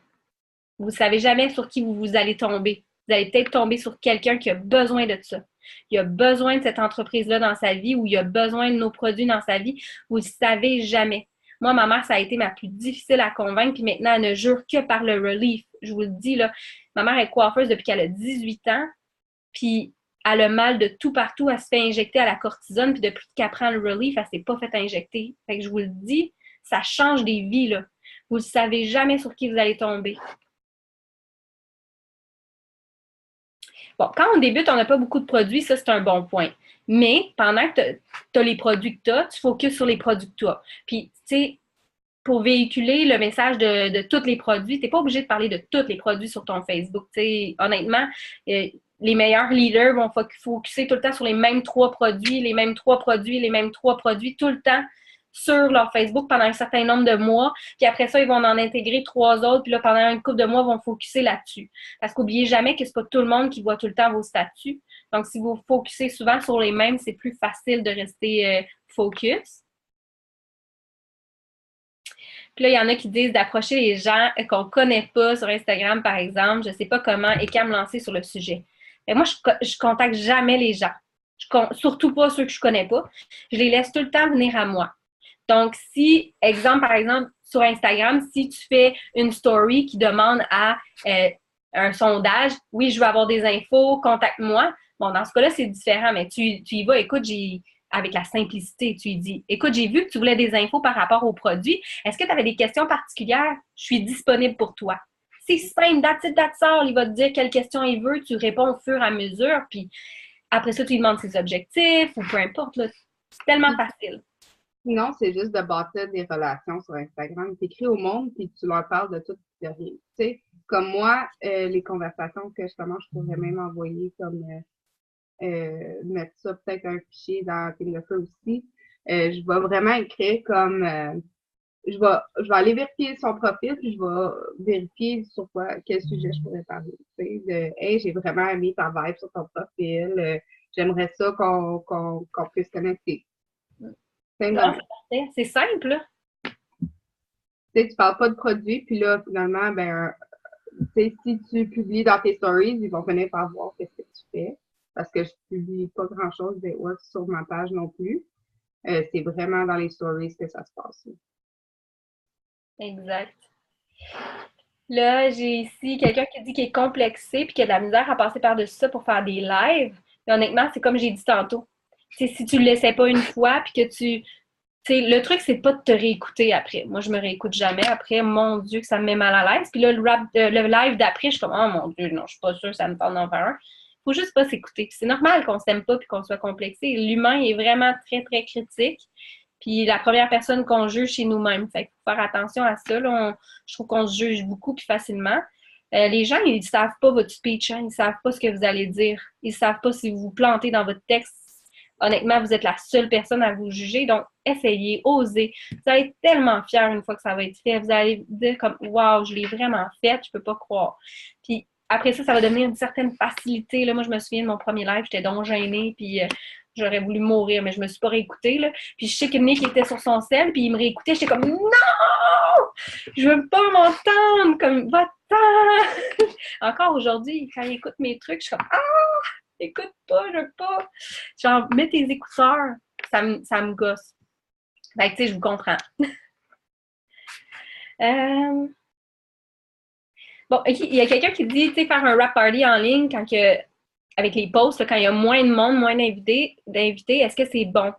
Vous ne savez jamais sur qui vous allez tomber. Vous allez peut-être tomber sur quelqu'un qui a besoin de ça. Il a besoin de cette entreprise-là dans sa vie ou il a besoin de nos produits dans sa vie. Vous ne le savez jamais. Moi, ma mère, ça a été ma plus difficile à convaincre, puis maintenant, elle ne jure que par le relief. Je vous le dis, là, ma mère est coiffeuse depuis qu'elle a 18 ans, puis elle a mal de tout partout, elle se fait injecter à la cortisone, puis depuis qu'elle prend le relief, elle ne s'est pas fait injecter. Fait que je vous le dis, ça change des vies, là. Vous ne savez jamais sur qui vous allez tomber. Bon, quand on débute, on n'a pas beaucoup de produits, ça, c'est un bon point. Mais pendant que tu as les produits que tu as, tu focuses sur les produits que tu as. Puis, tu sais, pour véhiculer le message de tous les produits, tu n'es pas obligé de parler de tous les produits sur ton Facebook. T'sais, honnêtement, les meilleurs leaders vont focuser tout le temps sur les mêmes 3 produits, les mêmes 3 produits, les mêmes 3 produits, tout le temps sur leur Facebook pendant un certain nombre de mois. Puis après ça, ils vont en intégrer 3 autres. Puis là, pendant une couple de mois, ils vont focuser là-dessus. Parce qu'oubliez jamais que c'est pas tout le monde qui voit tout le temps vos statuts. Donc, si vous focussez souvent sur les mêmes, c'est plus facile de rester focus. Puis là, il y en a qui disent d'approcher les gens qu'on ne connaît pas sur Instagram, par exemple. Je ne sais pas comment et qu'à me lancer sur le sujet. Mais moi, je contacte jamais les gens. Surtout pas ceux que je ne connais pas. Je les laisse tout le temps venir à moi. Donc, si, par exemple, sur Instagram, si tu fais une story qui demande à un sondage, oui, je veux avoir des infos, contacte-moi. Bon, dans ce cas-là, c'est différent, mais tu y vas, écoute, avec la simplicité, tu lui dis, écoute, j'ai vu que tu voulais des infos par rapport aux produits. Est-ce que tu avais des questions particulières? Je suis disponible pour toi. C'est simple, that's all. Il va te dire quelles questions il veut, tu réponds au fur et à mesure, puis après ça, tu lui demandes ses objectifs ou peu importe. C'est tellement facile. Sinon, c'est juste de bâtir des relations sur Instagram. Tu écris au monde puis tu leur parles de tout et de rien. Tu sais, comme moi, les conversations que justement, je pourrais même envoyer comme mettre ça peut-être un fichier dans Téléfeu aussi. Je vais vraiment écrire comme je vais aller vérifier son profil, puis je vais vérifier sur quel sujet je pourrais parler. Tu sais, hey, j'ai vraiment aimé ta vibe sur ton profil. J'aimerais ça qu'on puisse connecter. C'est simple, là. Tu sais, tu parles pas de produit, puis là, finalement, ben, tu sais, si tu publies dans tes stories, ils vont venir par voir qu'est-ce que tu fais. Parce que je publie pas grand-chose de work sur ma page non plus. C'est vraiment dans les stories que ça se passe. Exact. Là, j'ai ici quelqu'un qui dit qu'il est complexé puis qu'il a de la misère à passer par-dessus ça pour faire des lives. Mais honnêtement, c'est comme j'ai dit tantôt. T'sais, si tu ne le laissais pas une fois puis que le truc, c'est pas de te réécouter après. Moi, je me réécoute jamais après. Mon Dieu, que ça me met mal à l'aise. Puis là, le live d'après, je suis comme, oh mon Dieu, non, je suis pas sûre, ça me parle d'en faire un. Faut juste pas s'écouter. C'est normal qu'on s'aime pas puis qu'on soit complexé. L'humain est vraiment très, très critique. Puis la première personne qu'on juge, c'est nous-mêmes. Fait qu'il faut faire attention à ça. Là. Je trouve qu'on se juge beaucoup puis facilement. Les gens, ils ne savent pas votre speech, hein. Ils ne savent pas ce que vous allez dire. Ils ne savent pas si vous vous plantez dans votre texte. Honnêtement, vous êtes la seule personne à vous juger. Donc, essayez, osez. Vous allez être tellement fiers une fois que ça va être fait. Vous allez dire comme, wow, je l'ai vraiment fait, je peux pas croire. Puis après ça, ça va devenir une certaine facilité. Là, moi, je me souviens de mon premier live, j'étais donc gênée, puis j'aurais voulu mourir, mais je me suis pas réécoutée. Là. Puis je sais que Nick était sur son sel, puis il me réécoutait, j'étais comme, non! Je veux pas m'entendre! Comme, va-t'en! Encore aujourd'hui, quand il écoute mes trucs, je suis comme, ah! Écoute pas, je veux pas. Genre, mets tes écouteurs. Ça me gosse. Fait que, tu sais, je vous comprends. Bon, il y a quelqu'un qui dit, tu sais, faire un rap party en ligne avec les posts, là, quand il y a moins de monde, moins d'invités, est-ce que c'est bon?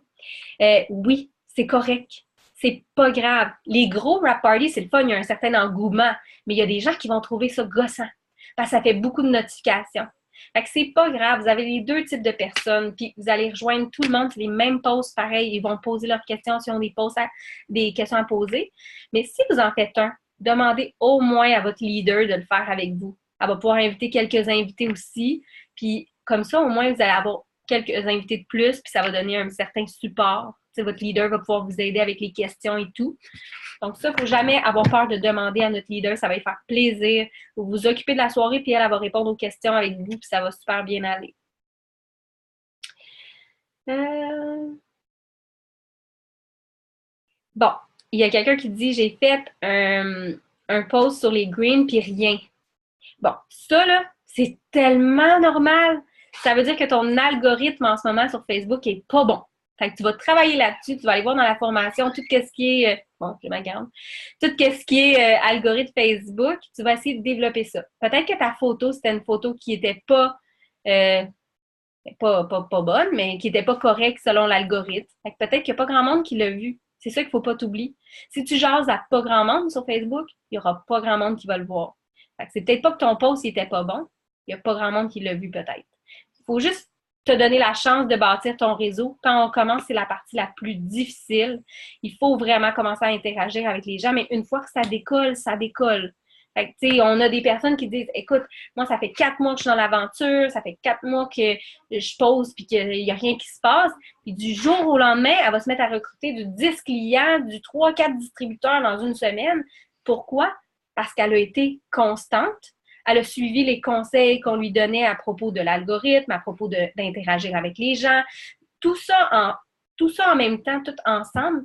Oui, c'est correct. C'est pas grave. Les gros rap parties, c'est le fun, il y a un certain engouement, mais il y a des gens qui vont trouver ça gossant parce que ça fait beaucoup de notifications. Fait que c'est pas grave, vous avez les 2 types de personnes, puis vous allez rejoindre tout le monde, c'est les mêmes posts pareil, ils vont poser leurs questions si on a des questions à poser. Mais si vous en faites un, demandez au moins à votre leader de le faire avec vous. Elle va pouvoir inviter quelques invités aussi, puis comme ça, au moins, vous allez avoir quelques invités de plus, puis ça va donner un certain support. T'sais, votre leader va pouvoir vous aider avec les questions et tout. Donc ça, il ne faut jamais avoir peur de demander à notre leader, ça va lui faire plaisir. Vous vous occupez de la soirée, puis elle va répondre aux questions avec vous, puis ça va super bien aller. Bon, il y a quelqu'un qui dit, j'ai fait un post sur les greens, puis rien. Bon, ça, là, c'est tellement normal. Ça veut dire que ton algorithme en ce moment sur Facebook est pas bon. Fait que tu vas travailler là-dessus, tu vas aller voir dans la formation tout ce qui est, bon, je ma garde, tout ce qui est algorithme Facebook, tu vas essayer de développer ça. Peut-être que ta photo, c'était une photo qui était euh, pas bonne, mais qui n'était pas correcte selon l'algorithme. Fait que peut-être qu'il n'y a pas grand monde qui l'a vu. C'est ça qu'il ne faut pas t'oublier. Si tu jases à pas grand monde sur Facebook, il n'y aura pas grand monde qui va le voir. Fait que c'est peut-être pas que ton post n'était pas bon, il n'y a pas grand monde qui l'a vu peut-être. Il faut juste te donner la chance de bâtir ton réseau. Quand on commence, c'est la partie la plus difficile. Il faut vraiment commencer à interagir avec les gens, mais une fois que ça décolle, ça décolle. Fait que, tu sais, on a des personnes qui disent, écoute, moi, ça fait 4 mois que je suis dans l'aventure, ça fait 4 mois que je pose puis qu'il n'y a rien qui se passe. Puis du jour au lendemain, elle va se mettre à recruter du 10 clients, du 3-4 distributeurs dans une semaine. Pourquoi? Parce qu'elle a été constante. Elle a suivi les conseils qu'on lui donnait à propos de l'algorithme, à propos d'interagir avec les gens. Tout ça en même temps, tout ensemble,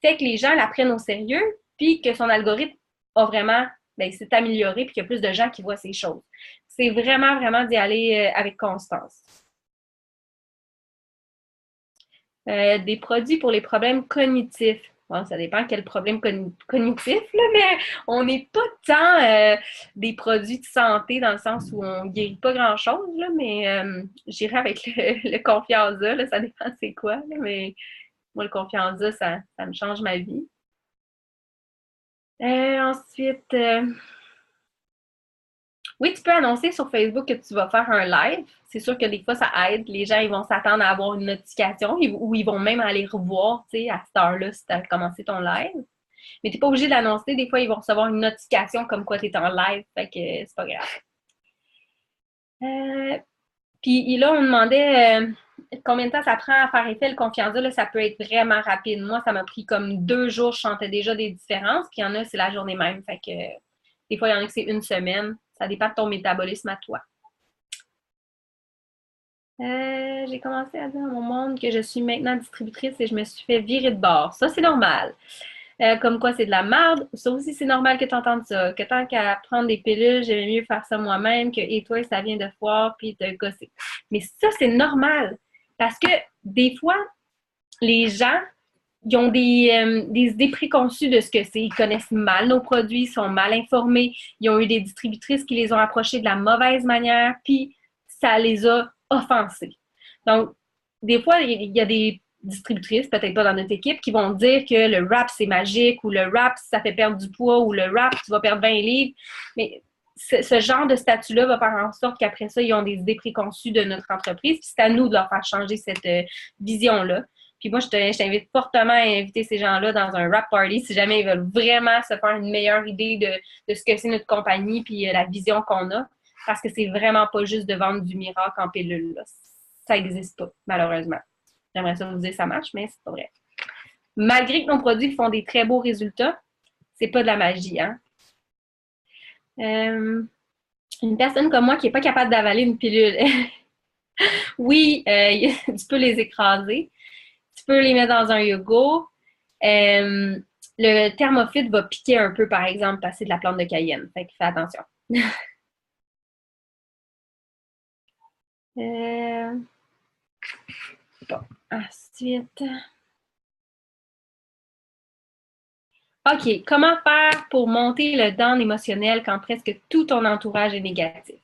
fait que les gens la prennent au sérieux, puis que son algorithme a vraiment s'est amélioré, puis qu'il y a plus de gens qui voient ces choses. C'est vraiment, vraiment d'y aller avec constance. Des produits pour les problèmes cognitifs. Bon, ça dépend quel problème cognitif, là, mais on n'est pas tant des produits de santé dans le sens où on ne guérit pas grand-chose, là, mais j'irai avec le Confianza, là, ça dépend c'est quoi, là, mais moi, le Confianza, ça me change ma vie. Ensuite, oui, tu peux annoncer sur Facebook que tu vas faire un live. C'est sûr que des fois, ça aide. Les gens, ils vont s'attendre à avoir une notification ou ils vont même aller revoir, tu sais, à cette heure-là, si tu as commencé ton live. Mais tu n'es pas obligé d'annoncer. Des fois, ils vont recevoir une notification comme quoi tu es en live. Fait que c'est pas grave. Puis là, on demandait combien de temps ça prend à faire effet le Confianza. Là, ça peut être vraiment rapide. Moi, ça m'a pris comme 2 jours. Je sentais déjà des différences. Puis il y en a, c'est la journée même. Fait que des fois, il y en a que c'est une semaine. Ça dépend de ton métabolisme à toi. J'ai commencé à dire à mon monde que je suis maintenant distributrice et je me suis fait virer de bord. Ça, c'est normal. Comme quoi, c'est de la merde. Ça aussi, c'est normal que tu entendes ça. Que tant qu'à prendre des pilules, j'aimais mieux faire ça moi-même que et toi, ça vient de foire puis te gosser. Mais ça, c'est normal. Parce que des fois, les gens, ils ont des idées préconçues de ce que c'est. Ils connaissent mal nos produits, ils sont mal informés. Ils ont eu des distributrices qui les ont approchés de la mauvaise manière, puis ça les a offensés. Donc, des fois, il y a des distributrices, peut-être pas dans notre équipe, qui vont dire que le wrap, c'est magique, ou le wrap, ça fait perdre du poids, ou le wrap, tu vas perdre 20 livres. Mais ce genre de statut-là va faire en sorte qu'après ça, ils ont des idées préconçues de notre entreprise, puis c'est à nous de leur faire changer cette vision-là. Puis moi, je t'invite fortement à inviter ces gens-là dans un wrap party si jamais ils veulent vraiment se faire une meilleure idée de ce que c'est notre compagnie puis la vision qu'on a. Parce que c'est vraiment pas juste de vendre du miracle en pilule. Là. Ça n'existe pas, malheureusement. J'aimerais ça vous dire que ça marche, mais c'est pas vrai. Malgré que nos produits font des très beaux résultats, c'est pas de la magie, hein? Une personne comme moi qui n'est pas capable d'avaler une pilule. Oui, tu peux les écraser. Tu peux les mettre dans un yogourt. Le thermophyte va piquer un peu, par exemple, parce que c'est de la plante de cayenne. Fait que fais attention. Bon, ensuite. OK, comment faire pour monter le down émotionnel quand presque tout ton entourage est négatif?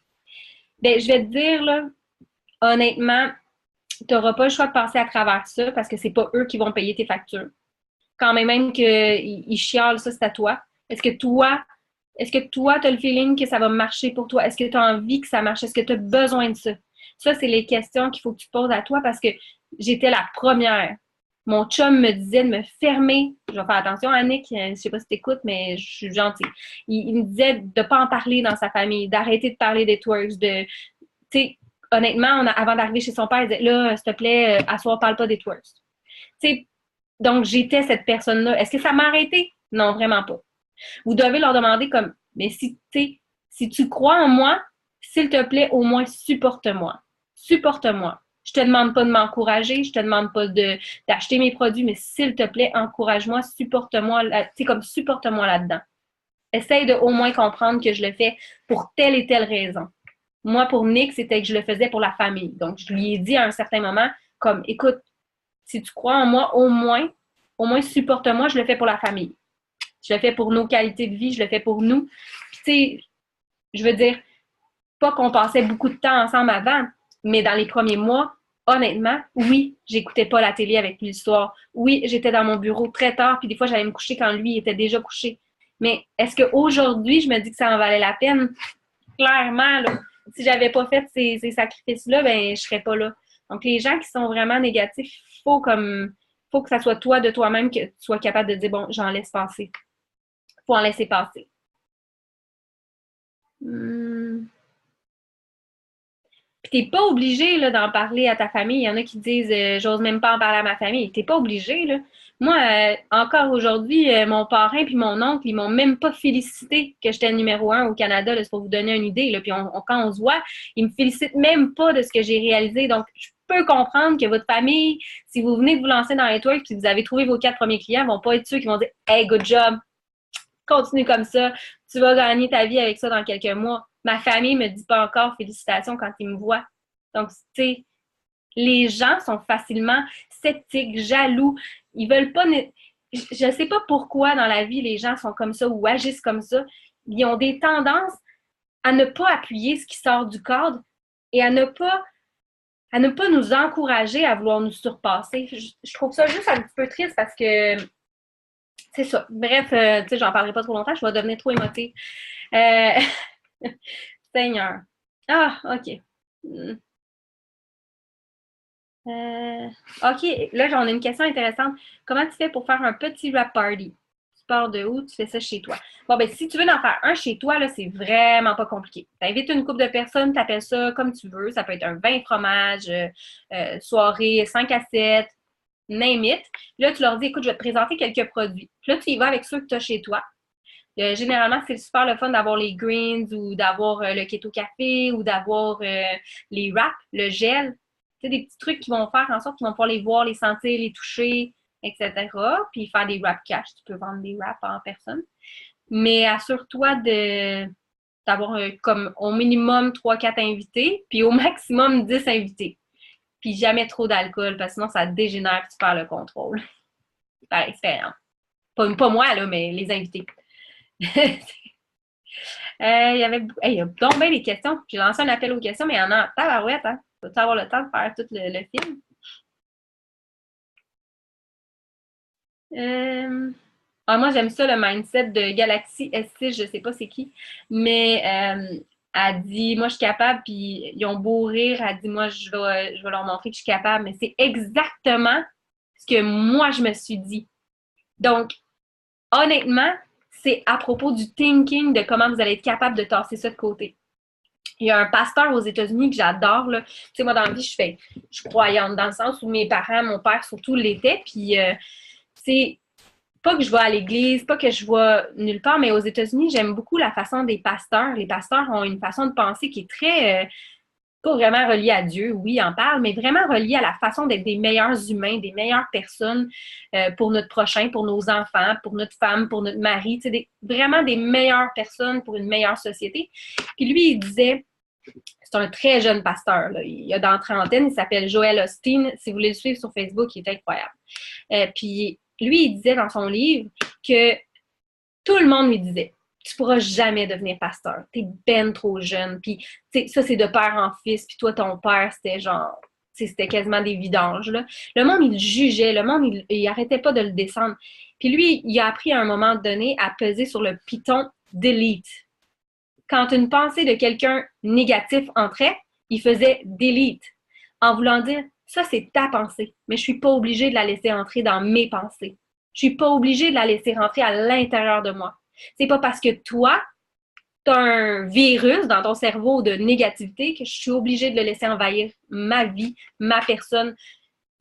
Bien, je vais te dire, là, honnêtement, tu n'auras pas le choix de passer à travers ça parce que c'est pas eux qui vont payer tes factures. Quand même qu'ils chialent, ça, c'est à toi. Est-ce que toi, tu as le feeling que ça va marcher pour toi? Est-ce que tu as envie que ça marche? Est-ce que tu as besoin de ça? Ça, c'est les questions qu'il faut que tu poses à toi parce que j'étais la première. Mon chum me disait de me fermer. Je vais faire attention, Annick, je sais pas si tu écoutes, mais je suis gentille. Il me disait de ne pas en parler dans sa famille, d'arrêter de parler des twerks, tu sais, honnêtement, avant d'arriver chez son père, il disait, là, s'il te plaît, à soir, parle pas des twerks. Tu sais, donc, j'étais cette personne-là. Est-ce que ça m'a arrêté? Non, vraiment pas. Vous devez leur demander comme, mais si tu crois en moi, s'il te plaît, au moins supporte-moi. Supporte-moi. Je te demande pas de m'encourager, je te demande pas d'acheter mes produits, mais s'il te plaît, encourage-moi, supporte-moi, tu sais, comme supporte-moi là-dedans. Essaye de au moins comprendre que je le fais pour telle et telle raison. Moi, pour Nick, c'était que je le faisais pour la famille. Donc, je lui ai dit à un certain moment, comme, écoute, si tu crois en moi, au moins supporte-moi, je le fais pour la famille. Je le fais pour nos qualités de vie, je le fais pour nous. Puis, tu sais, je veux dire, pas qu'on passait beaucoup de temps ensemble avant, mais dans les premiers mois, honnêtement, oui, j'écoutais pas la télé avec lui le soir. Oui, j'étais dans mon bureau très tard, puis des fois, j'allais me coucher quand lui était déjà couché. Mais est-ce qu'aujourd'hui, je me dis que ça en valait la peine? Clairement, là, si j'avais pas fait ces sacrifices-là, ben, je serais pas là. Donc, les gens qui sont vraiment négatifs, faut que ça soit toi de toi-même que tu sois capable de dire, bon, j'en laisse passer. Faut en laisser passer. Puis t'es pas obligé là, d'en parler à ta famille. Il y en a qui disent j'ose même pas en parler à ma famille. T'es pas obligé, là. Moi, encore aujourd'hui, mon parrain puis mon oncle, ils m'ont même pas félicité que j'étais numéro 1 au Canada, là, c'est pour vous donner une idée. Là. Puis quand on se voit, ils me félicitent même pas de ce que j'ai réalisé. Donc, je peux comprendre que votre famille, si vous venez de vous lancer dans Network puis vous avez trouvé vos 4 premiers clients, vont pas être ceux qui vont dire hey, good job, continue comme ça, tu vas gagner ta vie avec ça dans quelques mois. Ma famille me dit pas encore félicitations quand ils me voient. Donc, tu sais, les gens sont facilement sceptiques, jaloux. Ils veulent pas. Je ne sais pas pourquoi dans la vie les gens sont comme ça ou agissent comme ça. Ils ont des tendances à ne pas appuyer ce qui sort du cadre et à ne pas nous encourager à vouloir nous surpasser. Je trouve ça juste un petit peu triste parce que c'est ça. Bref, tu sais, j'en parlerai pas trop longtemps, je vais devenir trop émotive. Seigneur. Ah, OK. OK, là, j'en ai une question intéressante. Comment tu fais pour faire un petit wrap party? Tu pars de où? Tu fais ça chez toi. Bon, ben, si tu veux en faire un chez toi, là, c'est vraiment pas compliqué. Tu invites une couple de personnes, tu appelles ça comme tu veux. Ça peut être un vin fromage, soirée 5 à 7, name it. Puis là, tu leur dis, écoute, je vais te présenter quelques produits. Puis là, tu y vas avec ceux que tu as chez toi. Généralement, c'est super le fun d'avoir les greens ou d'avoir le keto café ou d'avoir les wraps, le gel. Tu sais, des petits trucs qui vont faire en sorte qu'ils vont pouvoir les voir, les sentir, les toucher, etc. Puis faire des wraps cash. Tu peux vendre des wraps en personne. Mais assure-toi d'avoir comme au minimum 3-4 invités, puis au maximum 10 invités. Puis jamais trop d'alcool, parce que sinon ça dégénère et tu perds le contrôle. Par expérience. Pas moi, là, mais les invités. Il y avait il y a donc bien des questions. J'ai lancé un appel aux questions, mais il y en a en tabarouette, hein? Faut-tu avoir le temps de faire tout le film? Moi, j'aime ça, le mindset de Galaxy S6, je sais pas c'est qui, mais elle dit, moi, je suis capable, puis ils ont beau rire, elle dit, moi, je vais leur montrer que je suis capable, mais c'est exactement ce que moi, je me suis dit. Donc, honnêtement, c'est à propos du thinking, de comment vous allez être capable de tasser ça de côté. Il y a un pasteur aux États-Unis que j'adore, là. Tu sais, moi, dans la vie, je suis croyante, dans le sens où mes parents, mon père surtout, l'étaient, puis c'est pas que je vais à l'église, pas que je vais nulle part, mais aux États-Unis, j'aime beaucoup la façon des pasteurs. Les pasteurs ont une façon de penser qui est très, pas vraiment reliée à Dieu, oui, ils en parle, mais vraiment reliée à la façon d'être des meilleurs humains, des meilleures personnes pour notre prochain, pour nos enfants, pour notre femme, pour notre mari, tu sais, vraiment des meilleures personnes pour une meilleure société. Puis lui, il disait, c'est un très jeune pasteur, là. Il a dans la trentaine, il s'appelle Joel Osteen. Si vous voulez le suivre sur Facebook, il est incroyable. Puis lui, il disait dans son livre que tout le monde lui disait tu pourras jamais devenir pasteur. T'es ben trop jeune. Puis ça, c'est de père en fils. Puis toi, ton père, c'était genre, c'était quasiment des vidanges, là. Le monde, il le jugeait. Le monde, il arrêtait pas de le descendre. Puis lui, il a appris à un moment donné à peser sur le piton delete. Quand une pensée de quelqu'un négatif entrait, il faisait delete. En voulant dire, ça, c'est ta pensée, mais je suis pas obligée de la laisser entrer dans mes pensées. Je suis pas obligée de la laisser rentrer à l'intérieur de moi. C'est pas parce que toi, tu as un virus dans ton cerveau de négativité que je suis obligée de le laisser envahir ma vie, ma personne,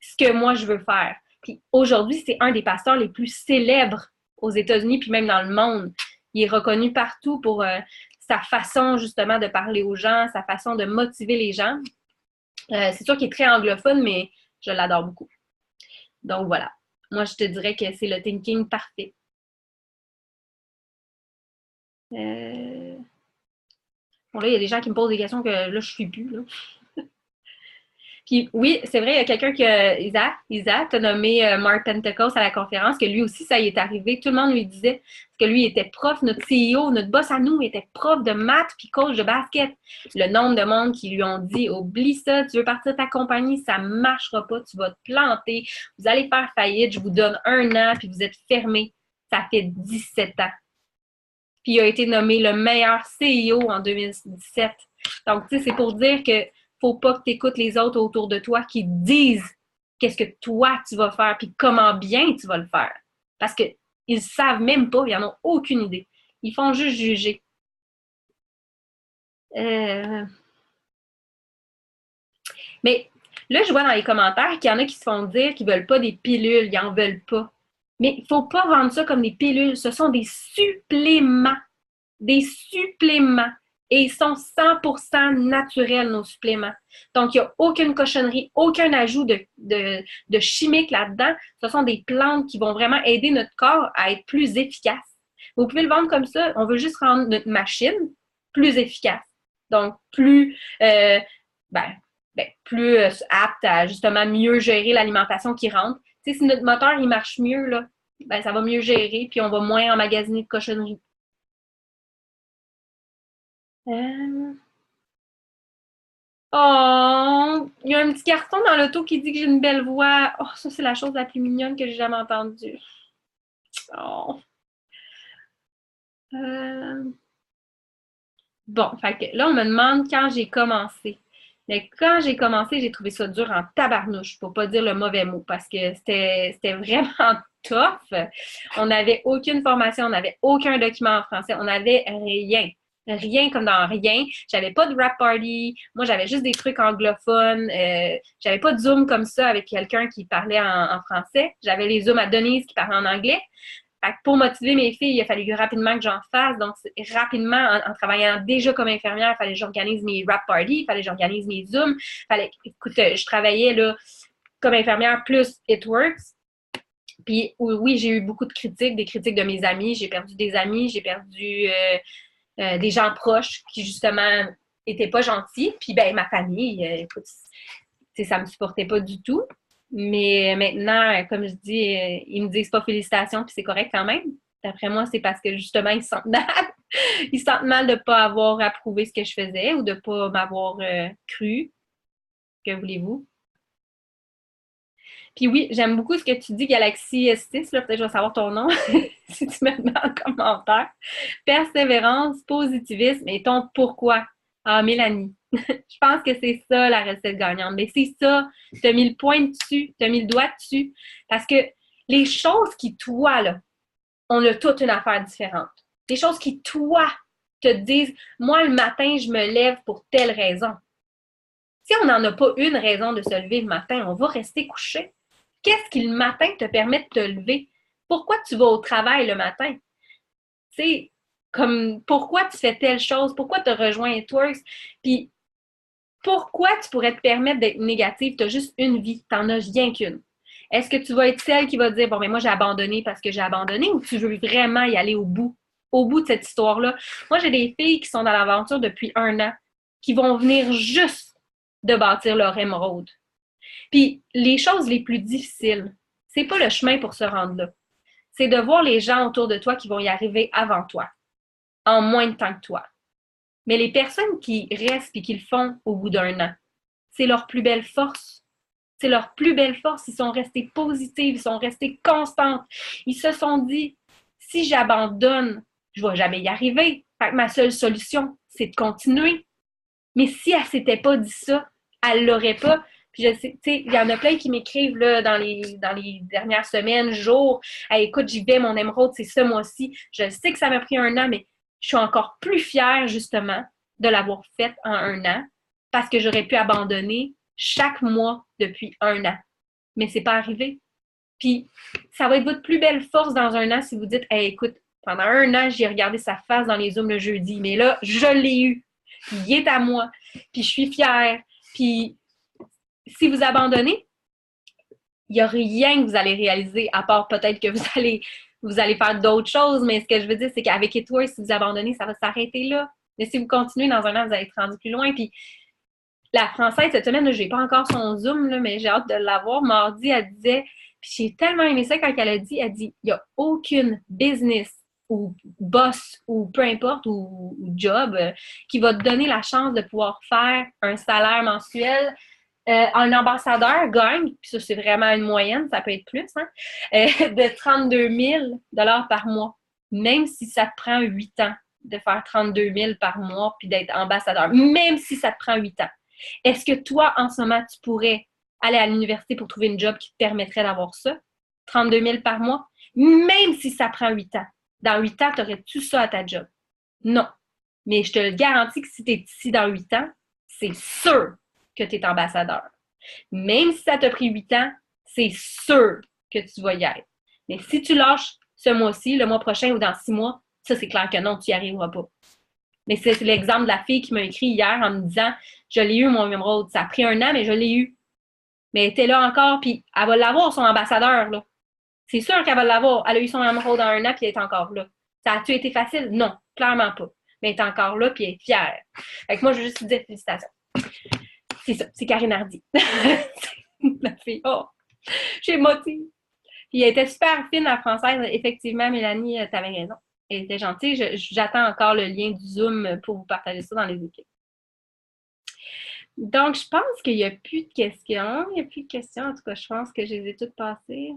ce que moi je veux faire. Puis aujourd'hui, c'est un des pasteurs les plus célèbres aux États-Unis, puis même dans le monde. Il est reconnu partout pour sa façon justement de parler aux gens, sa façon de motiver les gens. C'est sûr qu'il est très anglophone, mais je l'adore beaucoup. Donc voilà. Moi, je te dirais que c'est le thinking parfait. Bon, là, il y a des gens qui me posent des questions que là, je ne suis plus. Là. Puis oui, c'est vrai, il y a quelqu'un Isaac, a nommé Mark Pentecost à la conférence, que lui aussi, ça y est arrivé. Tout le monde lui disait, parce que lui était prof, notre CEO, notre boss à nous, était prof de maths puis coach de basket. Le nombre de monde qui lui ont dit, oublie ça, tu veux partir de ta compagnie, ça ne marchera pas, tu vas te planter, vous allez faire faillite, je vous donne 1 an, puis vous êtes fermé. Ça fait 17 ans. Puis il a été nommé le meilleur CEO en 2017. Donc, tu sais, c'est pour dire que faut pas que tu écoutes les autres autour de toi qui disent qu'est-ce que toi tu vas faire puis comment bien tu vas le faire. Parce qu'ils savent même pas, ils n'en ont aucune idée. Ils font juste juger. Mais là, je vois dans les commentaires qu'il y en a qui se font dire qu'ils veulent pas des pilules, ils en veulent pas. Mais il faut pas vendre ça comme des pilules, ce sont des suppléments. Des suppléments. Et ils sont 100% naturels, nos suppléments. Donc, il n'y a aucune cochonnerie, aucun ajout de chimique là-dedans. Ce sont des plantes qui vont vraiment aider notre corps à être plus efficace. Vous pouvez le vendre comme ça. On veut juste rendre notre machine plus efficace. Donc, plus, plus apte à justement mieux gérer l'alimentation qui rentre. Tu sais, si notre moteur, il marche mieux, là, ben, ça va mieux gérer, puis on va moins emmagasiner de cochonneries. Oh, il y a un petit garçon dans l'auto qui dit que j'ai une belle voix. Oh, ça, c'est la chose la plus mignonne que j'ai jamais entendue. Oh. Bon, fait que là, on me demande quand j'ai commencé. Mais quand j'ai commencé, j'ai trouvé ça dur en tabarnouche, pour pas dire le mauvais mot, parce que c'était vraiment tough. On n'avait aucune formation, on n'avait aucun document en français, on n'avait rien. Rien comme dans rien. J'avais pas de rap party. Moi, j'avais juste des trucs anglophones. J'avais pas de Zoom comme ça avec quelqu'un qui parlait en français. J'avais les Zooms à Denise qui parlait en anglais. Fait que pour motiver mes filles, il a fallu rapidement que j'en fasse. Donc, rapidement, en travaillant déjà comme infirmière, il fallait que j'organise mes rap parties, il fallait que j'organise mes Zooms. Écoute, je travaillais là comme infirmière plus It Works. Puis oui, j'ai eu beaucoup de critiques, des critiques de mes amis. J'ai perdu des amis, j'ai perdu des gens proches qui, justement, étaient pas gentils. Puis, ben, ma famille, écoute, ça me supportait pas du tout. Mais maintenant, comme je dis, ils me disent pas félicitations, puis c'est correct quand même. D'après moi, c'est parce que, justement, ils se sentent mal. Ils se sentent mal de ne pas avoir approuvé ce que je faisais ou de ne pas m'avoir cru. Que voulez-vous? Puis oui, j'aime beaucoup ce que tu dis, Galaxy S6. Là, peut-être que je vais savoir ton nom si tu me mets en commentaire. Persévérance, positivisme et ton pourquoi. Ah, Mélanie. Je pense que c'est ça la recette gagnante. Mais c'est ça. Tu as mis le point dessus, tu as mis le doigt dessus. Parce que les choses qui, toi, là, on a toute une affaire différente. Les choses qui, toi, te disent, moi, le matin, je me lève pour telle raison. Si on n'en a pas une raison de se lever le matin, on va rester couché. Qu'est-ce qui, le matin, te permet de te lever? Pourquoi tu vas au travail le matin? Tu sais, comme, pourquoi tu fais telle chose? Pourquoi tu rejoins Networks? Puis, pourquoi tu pourrais te permettre d'être négative? Tu as juste une vie, tu n'en as rien qu'une. Est-ce que tu vas être celle qui va dire, bon, mais moi, j'ai abandonné parce que j'ai abandonné, ou tu veux vraiment y aller au bout de cette histoire-là? Moi, j'ai des filles qui sont dans l'aventure depuis 1 an, qui vont venir juste de bâtir leur émeraude. Puis, les choses les plus difficiles, c'est pas le chemin pour se rendre là. C'est de voir les gens autour de toi qui vont y arriver avant toi, en moins de temps que toi. Mais les personnes qui restent et qui le font au bout d'1 an, c'est leur plus belle force. C'est leur plus belle force. Ils sont restés positifs, ils sont restés constantes. Ils se sont dit, si j'abandonne, je ne vais jamais y arriver. Fait que ma seule solution, c'est de continuer. Mais si elle ne s'était pas dit ça, elle ne l'aurait pas. Puis je sais, tu sais, il y en a plein qui m'écrivent là, dans les dernières semaines, jours. Hey, écoute, j'y vais, mon émeraude, c'est ce mois-ci. Je sais que ça m'a pris 1 an, mais je suis encore plus fière, justement, de l'avoir faite en 1 an parce que j'aurais pu abandonner chaque mois depuis 1 an. Mais c'est pas arrivé. Puis, ça va être votre plus belle force dans 1 an si vous dites, hey, écoute, pendant 1 an, j'ai regardé sa face dans les Zooms le jeudi, mais là, je l'ai eu. Puis, il est à moi. Puis, je suis fière. Puis, si vous abandonnez, il n'y a rien que vous allez réaliser, à part peut-être que vous allez faire d'autres choses, mais ce que je veux dire, c'est qu'avec It si vous abandonnez, ça va s'arrêter là. Mais si vous continuez dans un an, vous allez être rendu plus loin. Puis la Française, cette semaine, je n'ai pas encore son Zoom, là, mais j'ai hâte de l'avoir. Mardi, elle disait, puis j'ai tellement aimé ça quand elle dit, il n'y a aucune business ou boss ou peu importe, ou job, qui va te donner la chance de pouvoir faire un salaire mensuel. Un ambassadeur gagne, puis ça c'est vraiment une moyenne, ça peut être plus, hein, de 32 000 $ par mois, même si ça te prend 8 ans de faire 32 000 par mois puis d'être ambassadeur, même si ça te prend 8 ans. Est-ce que toi, en ce moment, tu pourrais aller à l'université pour trouver une job qui te permettrait d'avoir ça? 32 000 par mois? Même si ça prend 8 ans. Dans 8 ans, aurais-tu ça à ta job? Non. Mais je te le garantis que si tu es ici dans 8 ans, c'est sûr que tu es ambassadeur. Même si ça t'a pris 8 ans, c'est sûr que tu vas y être. Mais si tu lâches ce mois-ci, le mois prochain ou dans 6 mois, ça, c'est clair que non, tu n'y arriveras pas. Mais c'est l'exemple de la fille qui m'a écrit hier en me disant « Je l'ai eu, mon émeraude. Ça a pris 1 an, mais je l'ai eu. » Mais elle était là encore, puis elle va l'avoir, son ambassadeur, là. C'est sûr qu'elle va l'avoir. Elle a eu son émeraude dans 1 an, puis elle est encore là. Ça a-tu été facile? Non, clairement pas. Mais elle est encore là, puis elle est fière. Fait que moi, je veux juste lui dire félicitations. C'est ça, c'est Karine Hardy. La fille, oh, j'ai motivé. Puis elle était super fine, la Française. Effectivement, Mélanie, t'avais raison. Elle était gentille. J'attends encore le lien du Zoom pour vous partager ça dans les équipes. Donc, je pense qu'il n'y a plus de questions. Il n'y a plus de questions. En tout cas, je pense que je les ai toutes passées.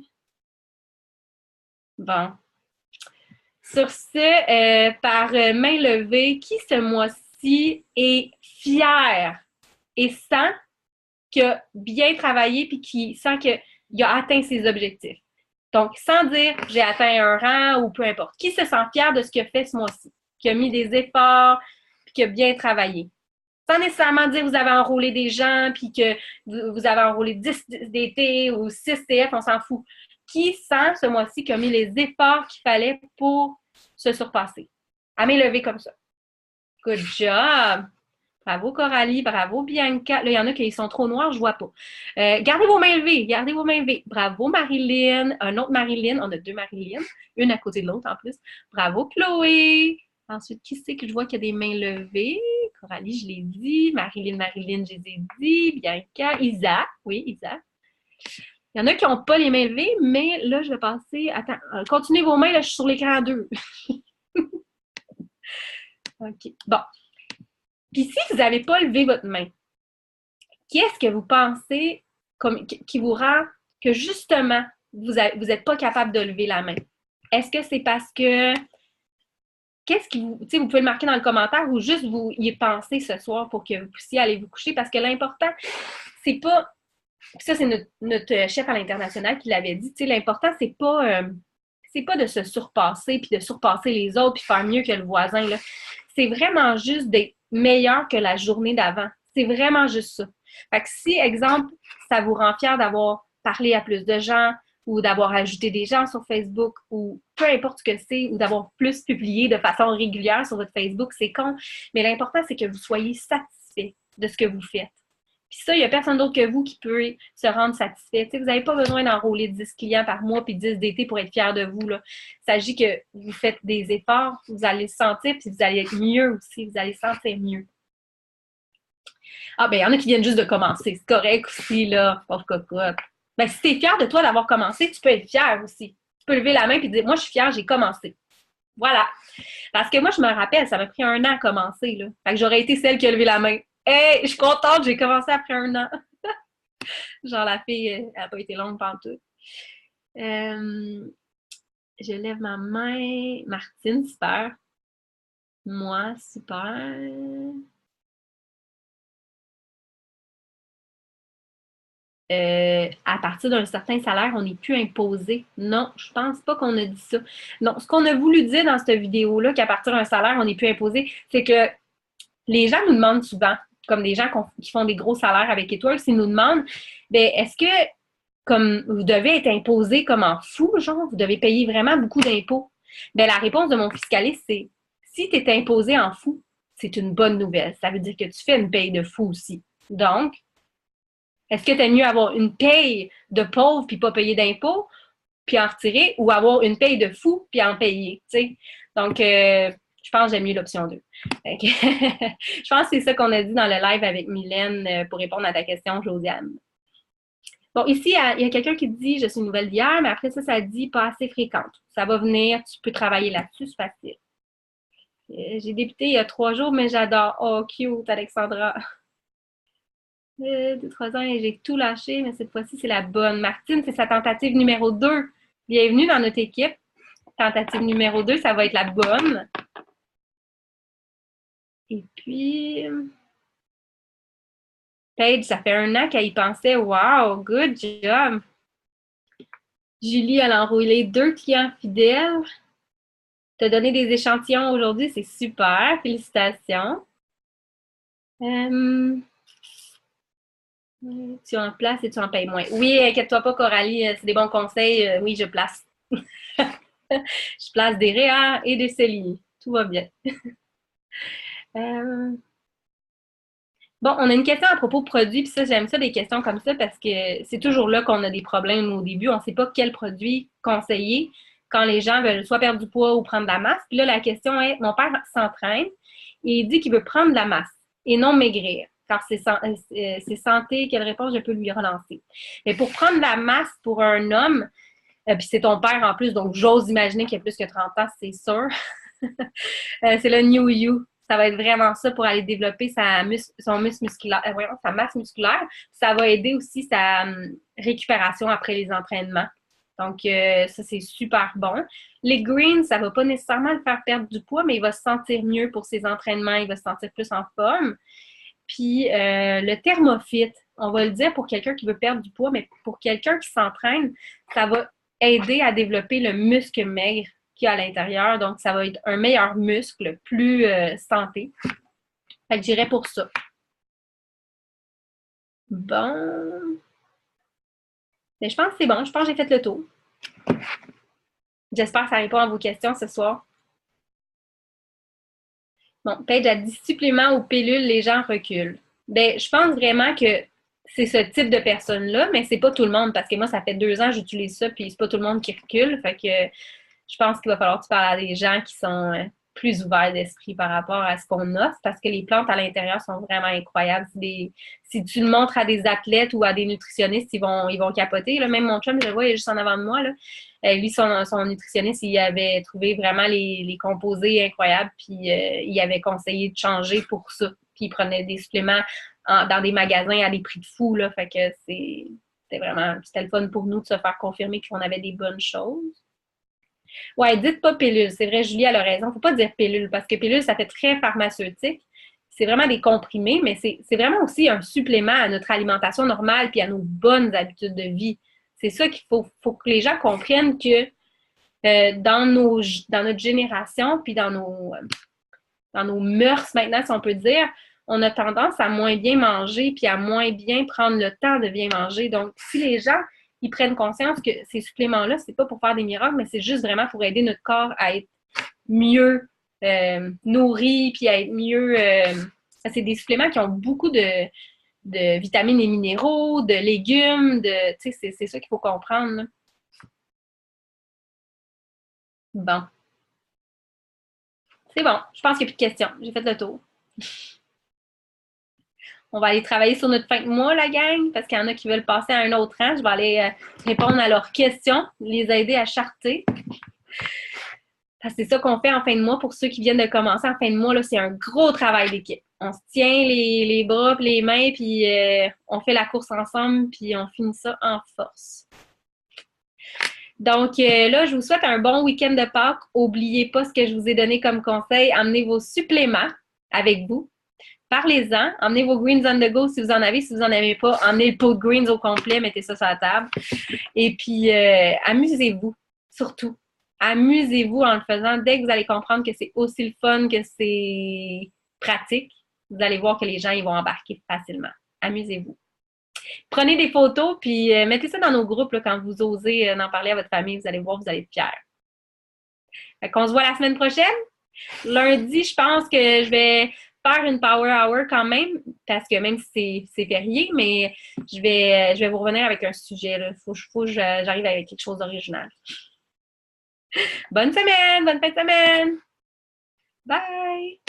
Bon. Sur ce, par main levée, qui ce mois-ci est fier et sent qu'il a bien travaillé puis qui sent qu'il a atteint ses objectifs? Donc, sans dire « j'ai atteint un rang » ou peu importe. Qui se sent fier de ce qu'il a fait ce mois-ci? Qui a mis des efforts puis qui a bien travaillé? Sans nécessairement dire que vous avez enrôlé des gens puis que vous avez enrôlé 10 DT ou 6 CF, on s'en fout. Qui sent ce mois-ci qu'il a mis les efforts qu'il fallait pour se surpasser? À main levée comme ça. Good job! Bravo Coralie, bravo Bianca. Là, il y en a qui sont trop noirs, je ne vois pas. Gardez vos mains levées, gardez vos mains levées. Bravo Marilyn, un autre Marilyn. On a 2 Marilyn, une à côté de l'autre en plus. Bravo Chloé. Ensuite, qui c'est que je vois qu'il y a des mains levées? Coralie, je l'ai dit. Marilyn, je les ai dit. Bianca, Isa. Oui, Isa. Il y en a qui n'ont pas les mains levées, mais là, je vais passer... Attends, continuez vos mains, là, je suis sur l'écran 2. OK, bon. Puis si vous n'avez pas levé votre main, qu'est-ce que vous pensez qui vous rend que justement, vous n'êtes pas capable de lever la main? Est-ce que c'est parce que... Qu'est-ce qui vous... Tu sais, vous pouvez le marquer dans le commentaire ou juste vous y pensez ce soir pour que vous puissiez aller vous coucher parce que l'important, c'est pas... Ça, c'est notre chef à l'international qui l'avait dit. Tu sais, l'important, c'est pas de se surpasser puis de surpasser les autres puis faire mieux que le voisin, là. C'est vraiment juste d'être meilleur que la journée d'avant. C'est vraiment juste ça. Fait que si, exemple, ça vous rend fier d'avoir parlé à plus de gens ou d'avoir ajouté des gens sur Facebook ou peu importe ce que c'est, ou d'avoir plus publié de façon régulière sur votre Facebook, c'est con. Mais l'important, c'est que vous soyez satisfait de ce que vous faites. Puis ça, il n'y a personne d'autre que vous qui peut se rendre satisfait. T'sais, vous n'avez pas besoin d'enrôler 10 clients par mois puis 10 DT pour être fier de vous, là. Il s'agit que vous faites des efforts, vous allez le sentir, puis vous allez être mieux aussi. Vous allez sentir mieux. Ah, ben il y en a qui viennent juste de commencer. C'est correct aussi, là. Pauvre cocotte. Ben, si tu es fier de toi d'avoir commencé, tu peux être fier aussi. Tu peux lever la main et dire « Moi, je suis fière, j'ai commencé. » Voilà. Parce que moi, je me rappelle, ça m'a pris 1 an à commencer, là. Fait que j'aurais été celle qui a levé la main. Hey, je suis contente, j'ai commencé après 1 an. Genre, la fille, elle n'a pas été longue pantoute. Je lève ma main. Martine, super. Moi, super. À partir d'un certain salaire, on n'est plus imposé. Non, je pense pas qu'on a dit ça. Non, ce qu'on a voulu dire dans cette vidéo-là, qu'à partir d'un salaire, on n'est plus imposé, c'est que les gens nous demandent souvent, comme des gens qui font des gros salaires avec Étoile, s'ils nous demandent, bien, est-ce que, comme vous devez être imposé comme en fou, genre, vous devez payer vraiment beaucoup d'impôts? Bien, la réponse de mon fiscaliste, c'est, si tu es imposé en fou, c'est une bonne nouvelle. Ça veut dire que tu fais une paye de fou aussi. Donc, Est-ce que tu aimes mieux avoir une paye de pauvre puis pas payer d'impôts, puis en retirer, ou avoir une paye de fou puis en payer, tu sais? Donc, je pense que j'aime mieux l'option 2. Je pense que c'est ça qu'on a dit dans le live avec Mylène pour répondre à ta question, Josiane. Bon, ici, il y a quelqu'un qui dit « Je suis nouvelle d'hier », mais après ça dit « pas assez fréquente ». Ça va venir, tu peux travailler là-dessus, c'est facile. J'ai débuté il y a 3 jours, mais j'adore. Oh, cute, Alexandra. 2-3 ans et j'ai tout lâché, mais cette fois-ci, c'est la bonne. Martine, c'est sa tentative numéro 2. Bienvenue dans notre équipe. Tentative numéro 2, ça va être la bonne. Et puis, Paige, ça fait 1 an qu'elle y pensait. Wow, good job. Julie, elle a enrôlé 2 clients fidèles. T'as donné des échantillons aujourd'hui, c'est super. Félicitations. Tu en places et tu en payes moins. Oui, inquiète-toi pas, Coralie, c'est des bons conseils. Oui, je place. Je place des REER et des CELI. Tout va bien. Bon, on a une question à propos de produits, puis ça, j'aime ça, des questions comme ça, parce que c'est toujours là qu'on a des problèmes au début. On ne sait pas quel produit conseiller quand les gens veulent soit perdre du poids ou prendre de la masse. Puis là, la question est, mon père s'entraîne et il dit qu'il veut prendre de la masse et non maigrir. Car c'est santé, quelle réponse je peux lui relancer? Mais pour prendre de la masse pour un homme, puis c'est ton père en plus, donc j'ose imaginer qu'il a plus que 30 ans, c'est sûr. C'est le New You. Ça va être vraiment ça pour aller développer son muscle musculaire, sa masse musculaire. Ça va aider aussi sa récupération après les entraînements. Donc, ça, c'est super bon. Les greens, ça ne va pas nécessairement le faire perdre du poids, mais il va se sentir mieux pour ses entraînements. Il va se sentir plus en forme. Puis, le thermophyte, on va le dire pour quelqu'un qui veut perdre du poids, mais pour quelqu'un qui s'entraîne, ça va aider à développer le muscle maigre qu'il y a à l'intérieur. Donc, ça va être un meilleur muscle, plus santé. Fait que j'irais pour ça. Bon. Mais je pense que c'est bon. Je pense que j'ai fait le tour. J'espère que ça répond à vos questions ce soir. Bon, Paige a dit supplément ou pilules, les gens reculent. Ben, je pense vraiment que c'est ce type de personne-là, mais c'est pas tout le monde, parce que moi, ça fait 2 ans que j'utilise ça, puis c'est pas tout le monde qui recule. Fait que je pense qu'il va falloir que tu parles à des gens qui sont plus ouverts d'esprit par rapport à ce qu'on offre, parce que les plantes à l'intérieur sont vraiment incroyables. Si tu le montres à des athlètes ou à des nutritionnistes, ils vont capoter. Là. Même mon chum, je le vois, il est juste en avant de moi. Là. Lui, son nutritionniste, il avait trouvé vraiment les composés incroyables, puis il avait conseillé de changer pour ça. Puis il prenait des suppléments dans des magasins à des prix de fou. Là. Fait que c'était le fun pour nous de se faire confirmer qu'on avait des bonnes choses. Ouais, dites pas pilule. C'est vrai, Julie, elle a raison. Faut pas dire pilule parce que pilule, ça fait très pharmaceutique. C'est vraiment des comprimés, mais c'est vraiment aussi un supplément à notre alimentation normale puis à nos bonnes habitudes de vie. C'est ça qu'il faut que les gens comprennent que dans notre génération puis dans nos mœurs maintenant, si on peut dire, on a tendance à moins bien manger puis à moins bien prendre le temps de bien manger. Donc, si les gens ils prennent conscience que ces suppléments-là, c'est pas pour faire des miracles, mais c'est juste vraiment pour aider notre corps à être mieux nourri, puis à être mieux... c'est des suppléments qui ont beaucoup de vitamines et minéraux, de légumes, c'est ça qu'il faut comprendre. Là. Bon. C'est bon. Je pense qu'il n'y a plus de questions. J'ai fait le tour. On va aller travailler sur notre fin de mois, la gang, parce qu'il y en a qui veulent passer à un autre rang. Je vais aller répondre à leurs questions, les aider à charter. C'est ça qu'on fait en fin de mois pour ceux qui viennent de commencer en fin de mois. C'est un gros travail d'équipe. On se tient les bras et les mains, puis on fait la course ensemble, puis on finit ça en force. Donc là, je vous souhaite un bon week-end de Pâques. N'oubliez pas ce que je vous ai donné comme conseil. Amenez vos suppléments avec vous. Parlez-en. Emmenez vos greens on the go si vous en avez. Si vous n'en avez pas, emmenez le pot de greens au complet. Mettez ça sur la table. Et puis, amusez-vous, surtout. Amusez-vous en le faisant. Dès que vous allez comprendre que c'est aussi le fun, que c'est pratique, vous allez voir que les gens ils vont embarquer facilement. Amusez-vous. Prenez des photos, puis mettez ça dans nos groupes là, quand vous osez en parler à votre famille. Vous allez voir, vous allez être fiers. Fait qu'on se voit la semaine prochaine. Lundi, je pense que je vais faire une power hour quand même, parce que même si c'est férié, mais je vais vous revenir avec un sujet. Il faut que j'arrive avec quelque chose d'original. Bonne semaine, bonne fin de semaine! Bye!